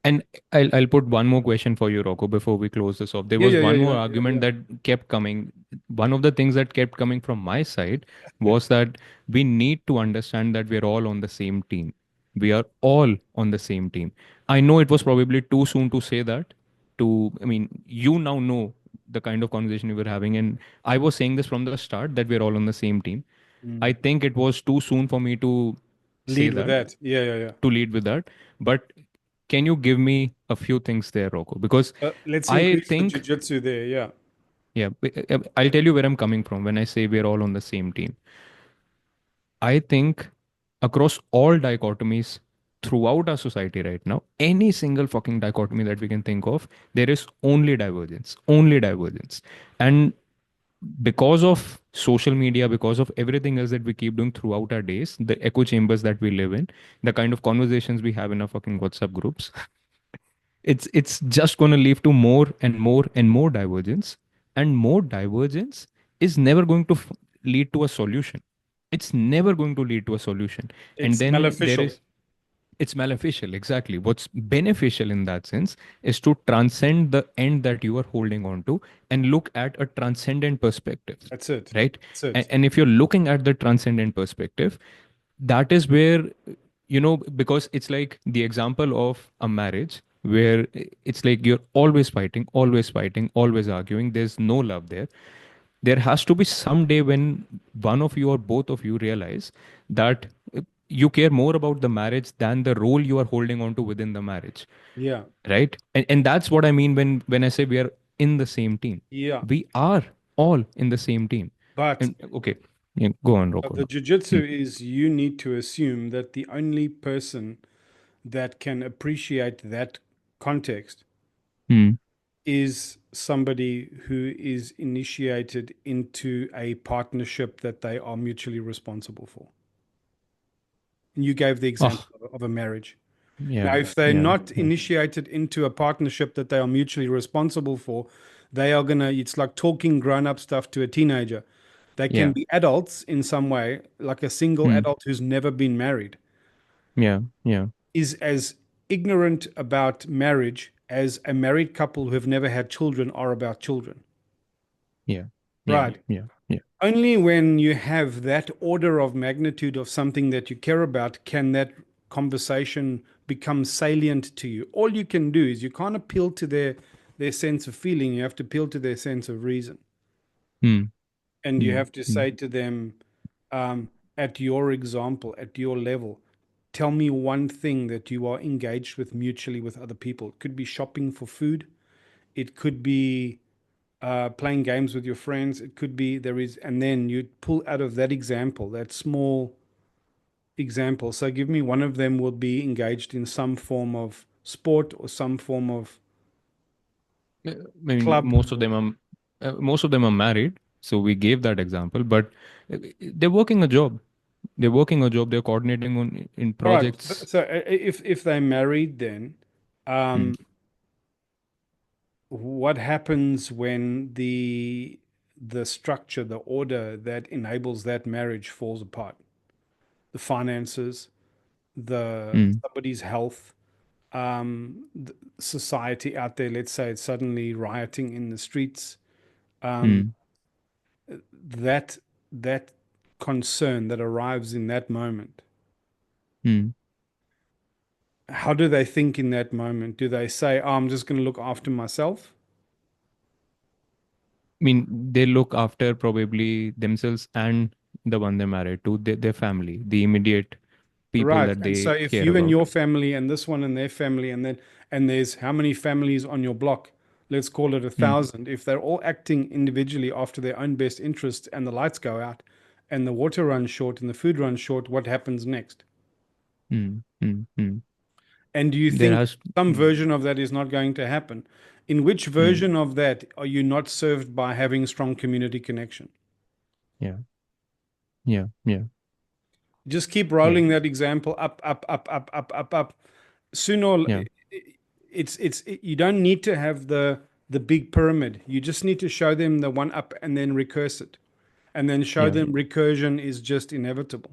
And I'll put one more question for you, Rocco, before we close this off. There Yeah, was yeah, yeah, one more yeah, yeah, argument yeah. that kept coming. One of the things that kept coming from my side was that we need to understand that we're all on the same team. We are all on the same team. I know it was probably too soon to say that. I mean, you now know the kind of conversation we were having, and I was saying this from the start that we're all on the same team. I Mm. think it was too soon for me to say Lead with that, that. Yeah, yeah, yeah. to lead with that. But can you give me a few things there, Rocco? Because Let's I increase the think, jujitsu there. Yeah. yeah, I'll tell you where I'm coming from when I say we're all on the same team. I think across all dichotomies throughout our society right now, any single fucking dichotomy that we can think of, there is only divergence, only divergence. And because of social media, because of everything else that we keep doing throughout our days, the echo chambers that we live in, the kind of conversations we have in our fucking WhatsApp groups, it's just going to lead to more and more and more divergence, and more divergence is never going to lead to a solution. It's never going to lead to a solution. And It's then there maleficial. is, it's maleficial, exactly. What's beneficial in that sense is to transcend the end that you are holding on to and look at a transcendent perspective, That's it. right? That's it. And if you're looking at the transcendent perspective, that is where, because it's like the example of a marriage where it's like you're always fighting, always fighting, always arguing, there's no love there. There has to be some day when one of you or both of you realize that you care more about the marriage than the role you are holding on to within the marriage, Yeah. right? And that's what I mean when I say we are in the same team. Yeah. We are all in the same team. But And okay, yeah, go on, Rocco, the now. Hmm. jujitsu is you need to assume that the only person that can appreciate that context Hmm. is somebody who is initiated into a partnership that they are mutually responsible for. And you gave the example Oh, of a marriage. Now, yeah, if they're yeah, not initiated into a partnership that they are mutually responsible for, they are gonna, it's like talking grown-up stuff to a teenager. They can yeah, be adults in some way, like a single mm, adult who's never been married, yeah, yeah, is as ignorant about marriage as a married couple who have never had children are about children. yeah, yeah, Right. yeah, yeah. Only when you have that order of magnitude of something that you care about can that conversation become salient to you. All you can do is you can't appeal to their sense of feeling. You have to appeal to their sense of reason. Mm, And you mm, have to mm. say to them, at your example, at your level, tell me one thing that you are engaged with mutually with other people. It could be shopping for food. It could be playing games with your friends. It could be there is, and then you pull out of that example, that small example. So give me one of them will be engaged in some form of sport or some form of I mean, club. most of them are married, so we gave that example. But they're working a job. They're working a job. They're coordinating on in All right. projects. So if they're married, then Mm, um, what happens when the structure, the order that enables that marriage falls apart? The finances, the mm, somebody's health, society out there, let's say it's suddenly rioting in the streets, um, mm, that that concern that arrives in that moment, mm. how do they think in that moment? Do they say, "Oh, I'm just going to look after myself"? I mean, they look after probably themselves and the one they're married to, their family, the immediate people Right. that And so they if care you and about. your family and this one and their family, and there's how many families on your block? Let's call it a Mm, thousand. If they're all acting individually after their own best interests and the lights go out and the water runs short and the food runs short, what happens next? mm. And do you There think has, some mm, version of that is not going to happen? In which mm, version of that are you not served by having strong community connection? yeah, yeah, yeah, Just keep yeah, rolling that example up, up, up, up, up, up, up. Sooner, yeah, you don't need to have the big pyramid. You just need to show them the one up and then recurse it, and then show yeah, them recursion is just inevitable.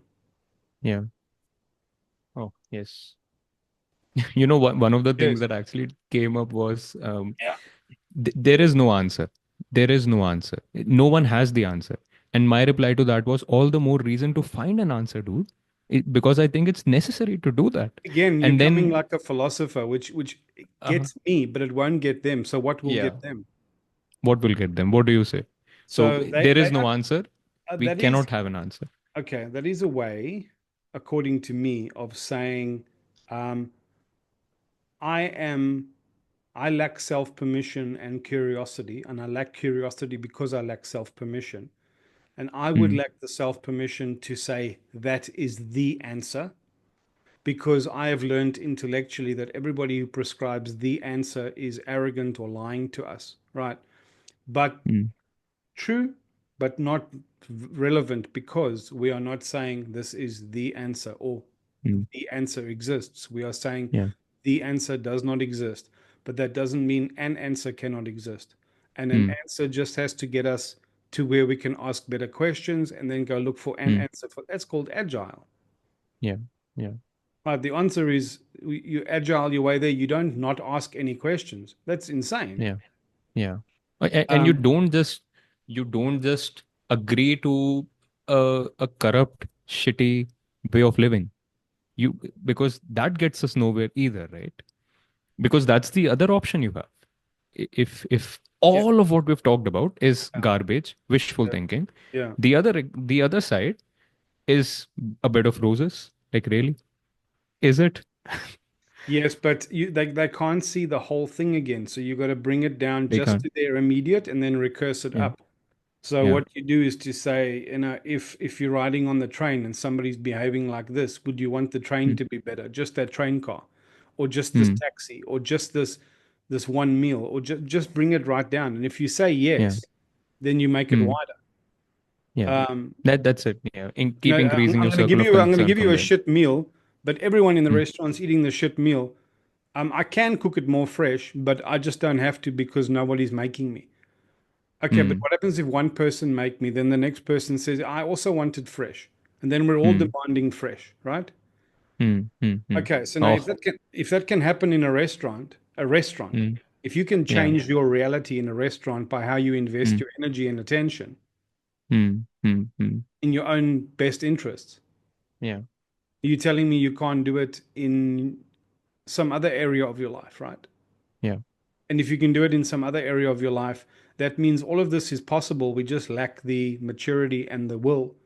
yeah. Oh, yes. You know, one of the things Yes. that actually came up was Yeah. there is no answer. There is no answer. No one has the answer. And my reply to that was all the more reason to find an answer, dude. Because I think it's necessary to do that. Again, you're And coming then, like a philosopher, which uh, gets me, but it won't get them. So what will yeah, get them? what will get them? What do you say? So So there they is no are answer. We that is cannot have an answer. okay. That is a way, according to me, of saying, um, I am I lack self-permission and curiosity, and I lack curiosity because I lack self-permission. And I would Mm, lack the self-permission to say that is the answer because I have learned intellectually that everybody who prescribes the answer is arrogant or lying to us, right? But mm, true, but not relevant because we are not saying this is the answer or mm, the answer exists. We are saying yeah. the answer does not exist, but that doesn't mean an answer cannot exist. And an Mm, answer just has to get us to where we can ask better questions and then go look for an mm, answer. For that's called agile. yeah. Yeah. Right? The answer is you agile your way there. You don't not ask any questions. That's insane. Yeah. Yeah. And Um, you don't just agree to a corrupt, shitty way of living. You because that gets us nowhere either, right? Because that's the other option you have. If yeah, all of what we've talked about is yeah, garbage, wishful yeah, thinking, yeah. the other side is a bed of roses. Like really? Is it? Yes, but they can't see the whole thing again. So you got to bring it down They just can't. to their immediate and then recurse it Yeah. up. So Yeah. what you do is to say, if you're riding on the train and somebody's behaving like this, would you want the train Hmm. to be better? Just that train car, or just this Hmm. taxi, or just this. this one meal, or just bring it right down. And if you say Yeah. yes, then you make it Mm. wider. Yeah. Um, That's it. Yeah. Keep I'm increasing your going to circle give of you, I'm going to concern give you from a there. shit meal, but everyone in the Mm. restaurant's eating the shit meal. I can cook it more fresh, but I just don't have to because nobody's making me. Okay, but Mm. what happens if one person make me, then the next person says, I also want it fresh. And then we're all Mm. demanding fresh, right? Mm. Mm. Mm. Okay, so now Oh. if that can happen in a restaurant, Mm. if you can Yeah. change your reality in a restaurant by how you invest Mm. your energy and attention Mm. Mm. Mm. in your own best interests, Yeah. are you telling me you can't do it in some other area of your life, right? Yeah. And if you can do it in some other area of your life, that means all of this is possible. We just lack the maturity and the will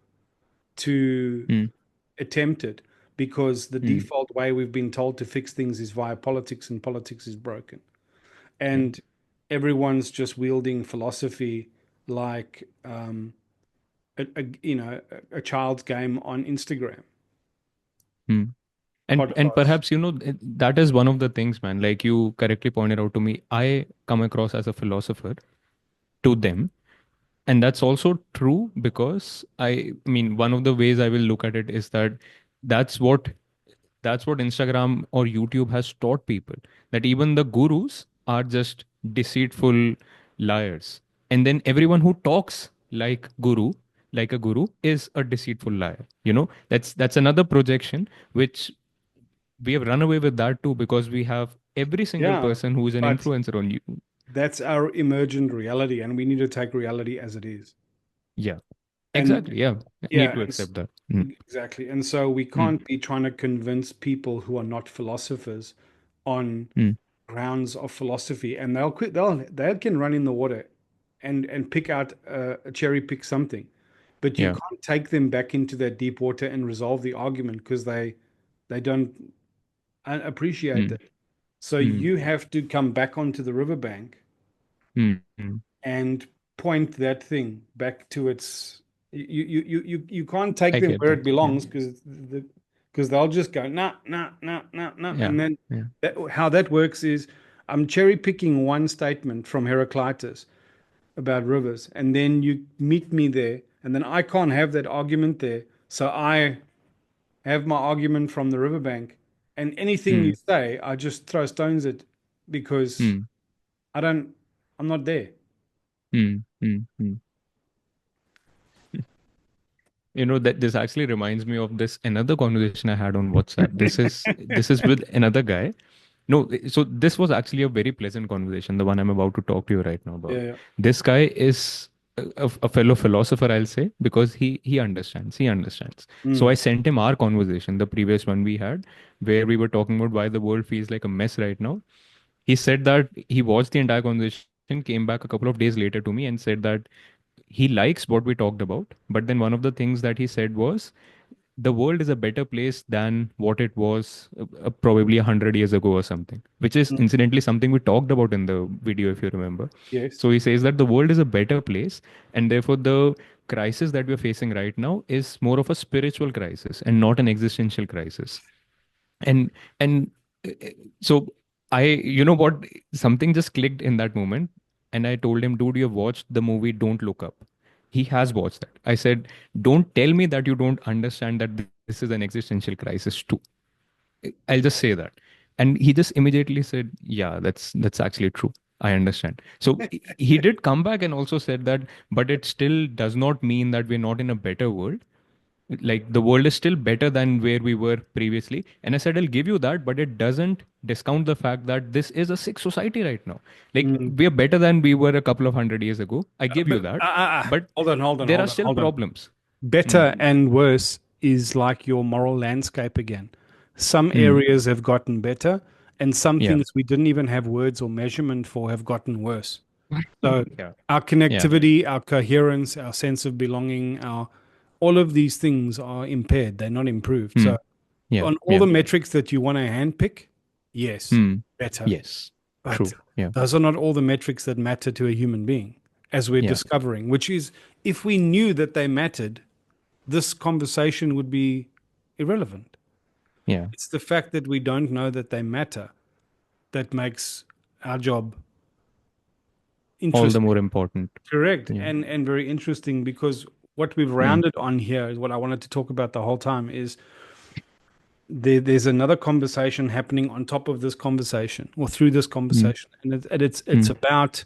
to Mm. attempt it because the Mm. default way we've been told to fix things is via politics, and politics is broken. Yeah. And everyone's just wielding philosophy like a child's game on Instagram Mm. And podcast. perhaps that is one of the things, man. Like you correctly pointed out to me, I come across as a philosopher to them, and that's also true because I mean one of the ways I will look at it is that that's what that's what Instagram or YouTube has taught people, that even the gurus are just deceitful liars. And then everyone who talks like a guru, is a deceitful liar. That's another projection, which we have run away with that too, because we have every single Yeah, person who is an but influencer on you. that's our emergent reality, and we need to take reality as it is. Yeah, And exactly. Yeah, need yeah, to accept that. Mm, exactly. And so we mm, can't be trying to convince people who are not philosophers on mm. grounds of philosophy, and they'll quit. They can run in the water and pick out cherry pick something, but you Yeah. can't take them back into that deep water and resolve the argument because they don't appreciate Mm, it. So mm, you have to come back onto the riverbank mm, mm. and point that thing back to its. You can't take I them get where it that. Yeah. belongs because they'll just go nah nah nah nah nah, Yeah. and then Yeah. how that works is I'm cherry picking one statement from Heraclitus about rivers, and then you meet me there, and then I can't have that argument there, so I have my argument from the riverbank, and anything you Mm, say, I just throw stones at because mm, I don't, I'm not there. mm, mm, mm. That this actually reminds me of this another conversation I had on WhatsApp. This is with another guy. No, so this was actually a very pleasant conversation, the one I'm about to talk to you right now about. Yeah, This guy is a fellow philosopher, I'll say, because he understands. He understands. So yeah. I sent him our conversation, the previous one we had, where we were talking about why the world feels like a mess right now. He said that he watched the entire conversation, came back a couple of days later to me and said that he likes what we talked about, but then one of the things that he said was the world is a better place than what it was probably 100 years ago or something, which is Mm. incidentally something we talked about in the video, if you remember. Yes. So he says that the world is a better place, and therefore the crisis that we're facing right now is more of a spiritual crisis and not an existential crisis. And and uh, so I you know what, something just clicked in that moment, and I told him, dude, you have watched the movie Don't Look Up. He has watched that. I said, don't tell me that you don't understand that this is an existential crisis too. I'll just say that. And he just immediately said, yeah, that's actually true. I understand. So he did come back and also said that, but it still does not mean that we're not in a better world. Like the world is still better than where we were previously. And I said, I'll give you that, but it doesn't discount the fact that this is a sick society right now. Like Mm. we are better than we were a couple of 100 years ago. I give you But that. But hold on, hold on, there are hold on, still hold on. problems. Hmm. Better and worse is like your moral landscape again. Some Hmm. areas have gotten better, and some Yeah. things we didn't even have words or measurement for have gotten worse. So Yeah. our Yeah. connectivity, our coherence, our sense of belonging, our all of these things are impaired. They're not improved. Hmm. So Yeah. on all Yeah. the metrics that you want to handpick, yes, Hmm. better. Yes. But True. Yeah. those are not all the metrics that matter to a human being, as we're Yeah. discovering, which is if we knew that they mattered, this conversation would be irrelevant. Yeah. It's the fact that we don't know that they matter that makes our job All the interesting. more important. Correct. Yeah. And very interesting because what we've Mm, rounded on here is what I wanted to talk about the whole time is there's another conversation happening on top of this conversation or through this mm, conversation. And it's mm, about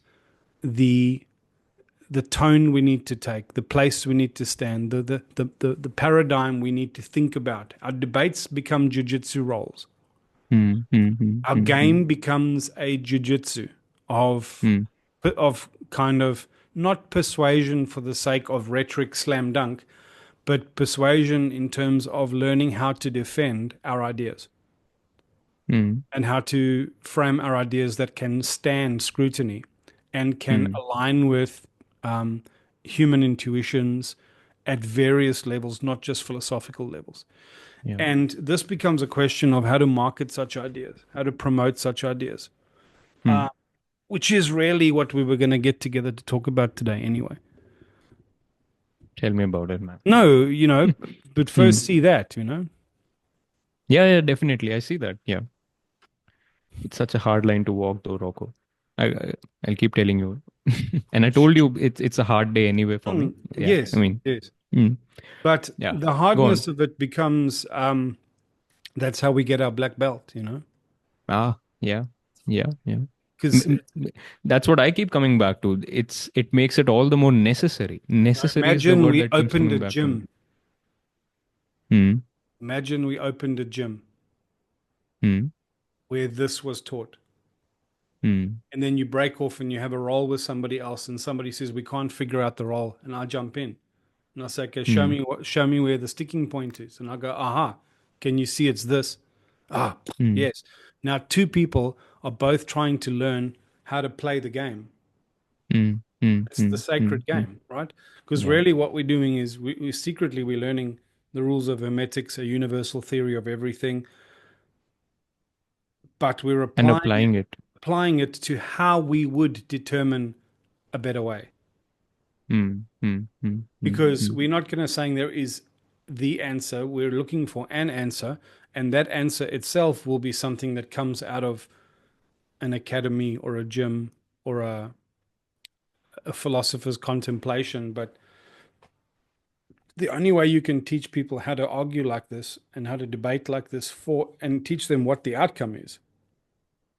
the the tone we need to take, the place we need to stand, the paradigm we need to think about. Our debates become jujitsu roles. mm, mm, mm, Our mm, mm, game becomes a jujitsu mm, of kind of not persuasion for the sake of rhetoric slam dunk, but persuasion in terms of learning how to defend our ideas mm, and how to frame our ideas that can stand scrutiny and can mm. align with um, human intuitions at various levels, not just philosophical levels. Yeah. And this becomes a question of how to market such ideas, how to promote such ideas, Mm. which is really what we were going to get together to talk about today, anyway. Tell me about it, man. No, but Mm. first see that. Yeah, yeah, definitely. I see that. Yeah. It's such a hard line to walk, though, Rocco. I'll keep telling you. And I told you it's a hard day anyway for me. Yeah. I Yes, mean, yes. mm, But yeah. the Go on. hardness of it becomes that's how we get our black belt. Ah, yeah, yeah, yeah. Because That's what I keep coming back to. It makes it all the more necessary. Necessary is the imagine word we that keeps opened a coming back to me. gym. Hmm. Imagine we opened a gym Hmm. where this was taught. Hmm. And then you break off and you have a role with somebody else, and somebody says, we can't figure out the role. And I jump in. And I say, okay, Hmm. show me where the sticking point is. And I go, aha, can you see it's this? Ah, Hmm. yes. Now, two people are both trying to learn how to play the game. Hmm. Hmm. It's the Hmm. Hmm. sacred Hmm. game, right? Because Yeah. really what we're doing is we secretly we're learning the rules of hermetics, a universal theory of everything, but we're And applying it, applying it. applying it to how we would determine a better way. Hmm. Hmm. Hmm. Hmm. Because Hmm. we're not going to saying there is the answer. We're looking for an answer, and that answer itself will be something that comes out of an academy or a gym or a philosopher's contemplation. But the only way you can teach people how to argue like this and how to debate like this for and teach them what the outcome is.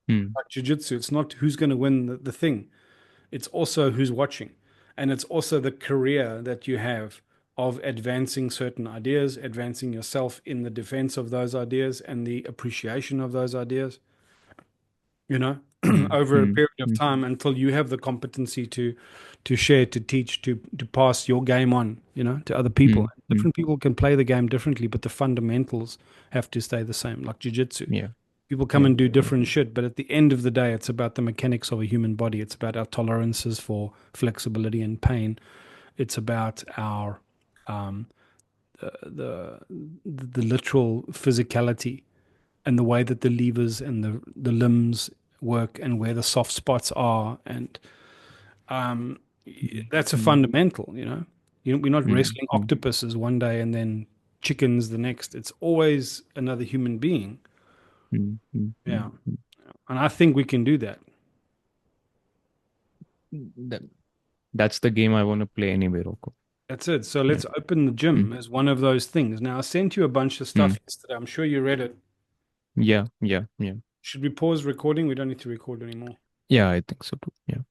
Hmm. Like jiu-jitsu, it's not who's going to win the thing. It's also who's watching. And it's also the career that you have of advancing certain ideas, advancing yourself in the defense of those ideas and the appreciation of those ideas, you know, Hmm. over a Hmm. period of Hmm. time until you have the competency to share, to teach, to pass your game on, to other people. Hmm. Hmm. Different people can play the game differently, but the fundamentals have to stay the same, like jiu-jitsu. Yeah. People come Yeah. and do Yeah. different shit, but at the end of the day, it's about the mechanics of a human body. It's about our tolerances for flexibility and pain. It's about our um, the the literal physicality and the way that the levers and the limbs work and where the soft spots are, and um, Hmm. that's a Hmm. fundamental. We're not Hmm. wrestling Hmm. octopuses one day and then chickens the next. It's always another human being. Hmm. Hmm. Yeah, Hmm. and I think we can do that. That, that's the game I want to play anyway, Rocco. That's it. So Yeah. let's open the Hmm. gym as one of those things. Now, I sent you a bunch of Hmm. stuff yesterday. I'm sure you read it. Yeah. Yeah. Yeah. Should we pause recording? We don't need to record anymore. Yeah, I think so too. Yeah.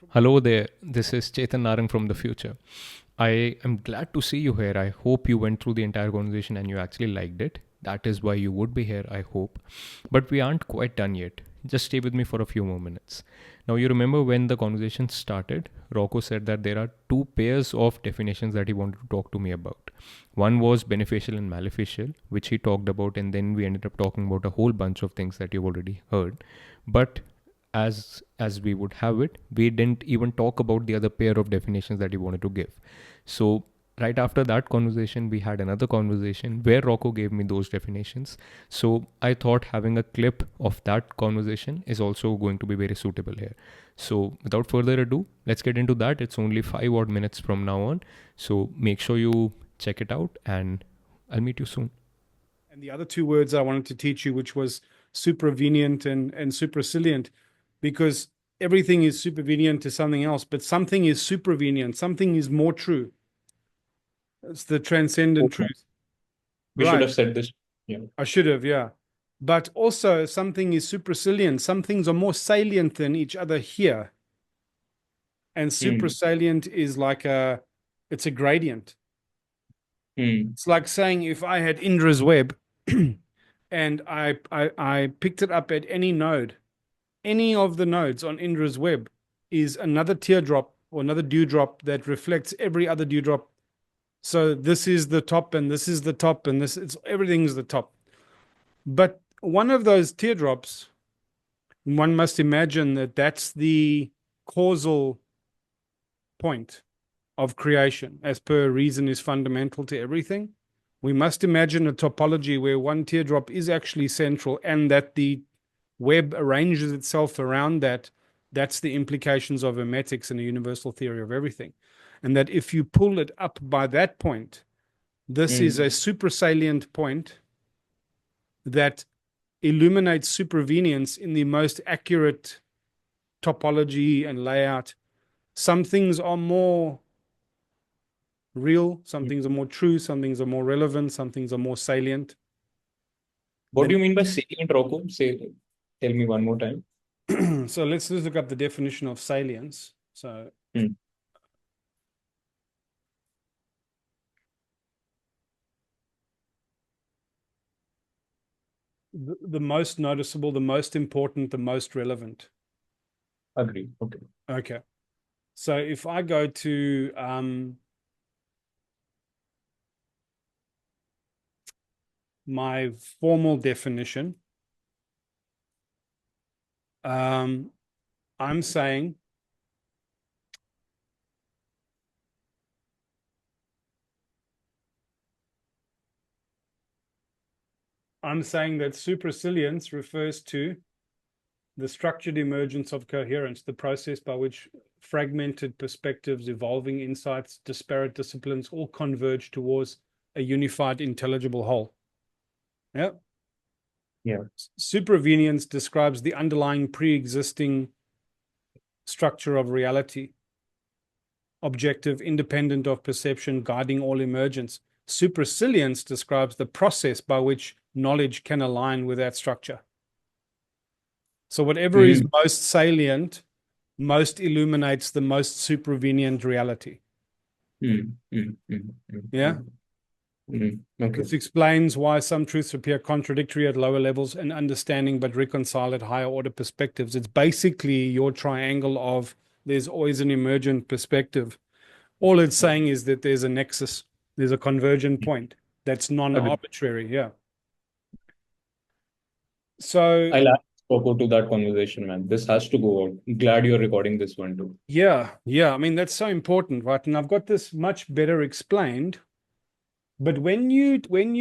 Hello there. This is Chetan Narang from the future. I am glad to see you here. I hope you went through the entire conversation and you actually liked it. That is why you would be here, I hope. But we aren't quite done yet. Just stay with me for a few more minutes. Now, you remember when the conversation started, Rocco said that there are two pairs of definitions that he wanted to talk to me about. One was beneficial and maleficial, which he talked about, and then we ended up talking about a whole bunch of things that you've already heard. But as we would have it, we didn't even talk about the other pair of definitions that he wanted to give. So right after that conversation, we had another conversation where Rocco gave me those definitions. So I thought having a clip of that conversation is also going to be very suitable here. So without further ado, let's get into that. It's only 5 odd minutes from now on. So make sure you check it out and I'll meet you soon. And the other two words I wanted to teach you, which was supravenient and suprasilient, because everything is supervenient to something else, but something is supravenient, something is more true. It's the transcendent Okay. truth. We should Right. have said this. Yeah. I should have, yeah. But also something is suprasalient. Some things are more salient than each other here. And Hmm. suprasalient is like it's a gradient. Hmm. It's like saying if I had Indra's web and I picked it up at any node, any of the nodes on Indra's web is another teardrop or another dewdrop that reflects every other dewdrop. So this is the top and this is the top and this it's everything's the top. But one of those teardrops, one must imagine that that's the causal point of creation, as per reason is fundamental to everything. We must imagine a topology where one teardrop is actually central and that the web arranges itself around that. That's the implications of hermetics and a universal theory of everything. And that if you pull it up by that point, this is Hmm. a suprasalient point that illuminates supervenience in the most accurate topology and layout. Some things are more real, some things are more true, some things are more relevant, some things are more salient What do than. you mean by salient, Rocco? Say, tell me one more time. So let's look up the definition of salience. So Hmm. the most noticeable, the most important, the most relevant. Agree. Okay. Okay. So if I go to my formal definition, um, I'm saying that suprasilience refers to the structured emergence of coherence, the process by which fragmented perspectives, evolving insights, disparate disciplines all converge towards a unified, intelligible whole. Yeah. Yeah. Supravenience describes the underlying pre-existing structure of reality, objective, independent of perception, guiding all emergence. Suprasilience describes the process by which knowledge can align with that structure. So whatever is Hmm. most salient, most illuminates the most supravenient reality. Hmm. Hmm. Hmm. Yeah. Hmm. Hmm. Okay. This explains why some truths appear contradictory at lower levels and understanding, but reconcile at higher order perspectives. It's basically your triangle of there's always an emergent perspective. All it's saying is that there's a nexus, there's a convergent point that's Agree. non-arbitrary. Yeah. So I'll add Rocco to that conversation, man. This has to go out. Glad you're recording this one too. yeah. I mean, that's so important, right? And I've got this much better explained. But when you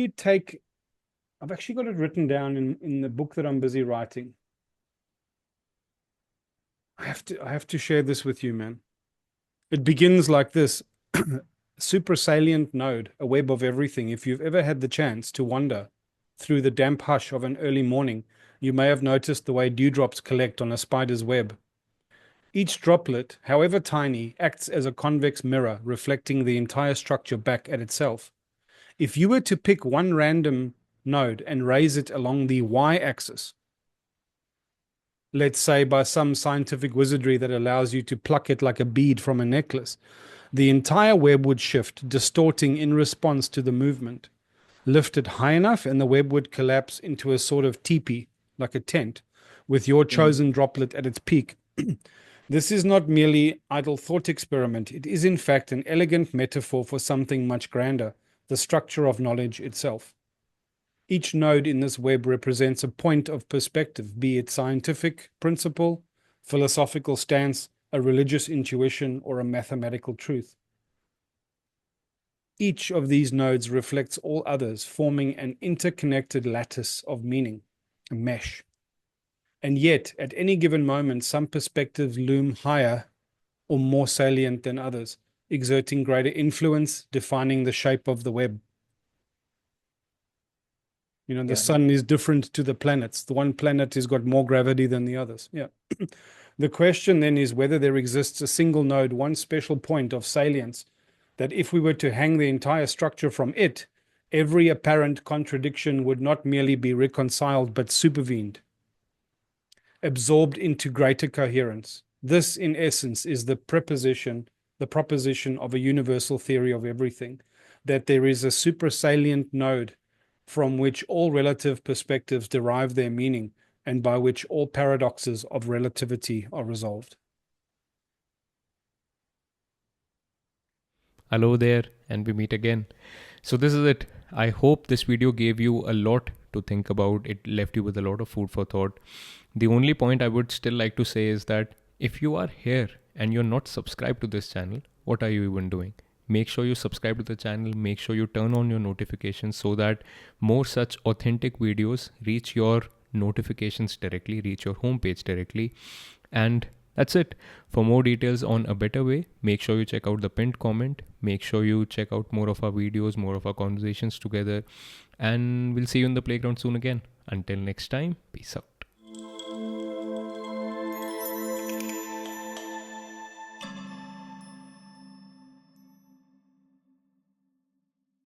take, I've actually got it written down in the book that I'm busy writing. I have to share this with you, man. It begins like this. Suprasalient node, a web of everything. If you've ever had the chance to wander through the damp hush of an early morning, you may have noticed the way dewdrops collect on a spider's web. Each droplet, however tiny, acts as a convex mirror, reflecting the entire structure back at itself. If you were to pick one random node and raise it along the y-axis, let's say by some scientific wizardry that allows you to pluck it like a bead from a necklace, the entire web would shift, distorting in response to the movement. Lift it high enough, and the web would collapse into a sort of teepee, like a tent, with your Hmm. chosen droplet at its peak. This is not merely idle thought experiment. It is, in fact, an elegant metaphor for something much grander, the structure of knowledge itself. Each node in this web represents a point of perspective, be it scientific principle, philosophical stance, a religious intuition, or a mathematical truth. Each of these nodes reflects all others, forming an interconnected lattice of meaning, a mesh. And yet, at any given moment, some perspectives loom higher or more salient than others, exerting greater influence, defining the shape of the web. You know, the Yeah. sun is different to the planets. The one planet has got more gravity than the others. Yeah. The question then is whether there exists a single node, one special point of salience, that if we were to hang the entire structure from it, every apparent contradiction would not merely be reconciled but supervened, absorbed into greater coherence. This, in essence, is the proposition of a universal theory of everything, that there is a suprasalient node from which all relative perspectives derive their meaning and by which all paradoxes of relativity are resolved. Hello there, and we meet again. So, this is it. I hope this video gave you a lot to think about. It left you with a lot of food for thought. The only point I would still like to say is that if you are here and you're not subscribed to this channel, what are you even doing? Make sure you subscribe to the channel, make sure you turn on your notifications so that more such authentic videos reach your notifications directly, reach your homepage directly. And that's it. For more details on a better way, make sure you check out the pinned comment. Make sure you check out more of our videos, more of our conversations together. And we'll see you in the playground soon again. Until next time, peace out.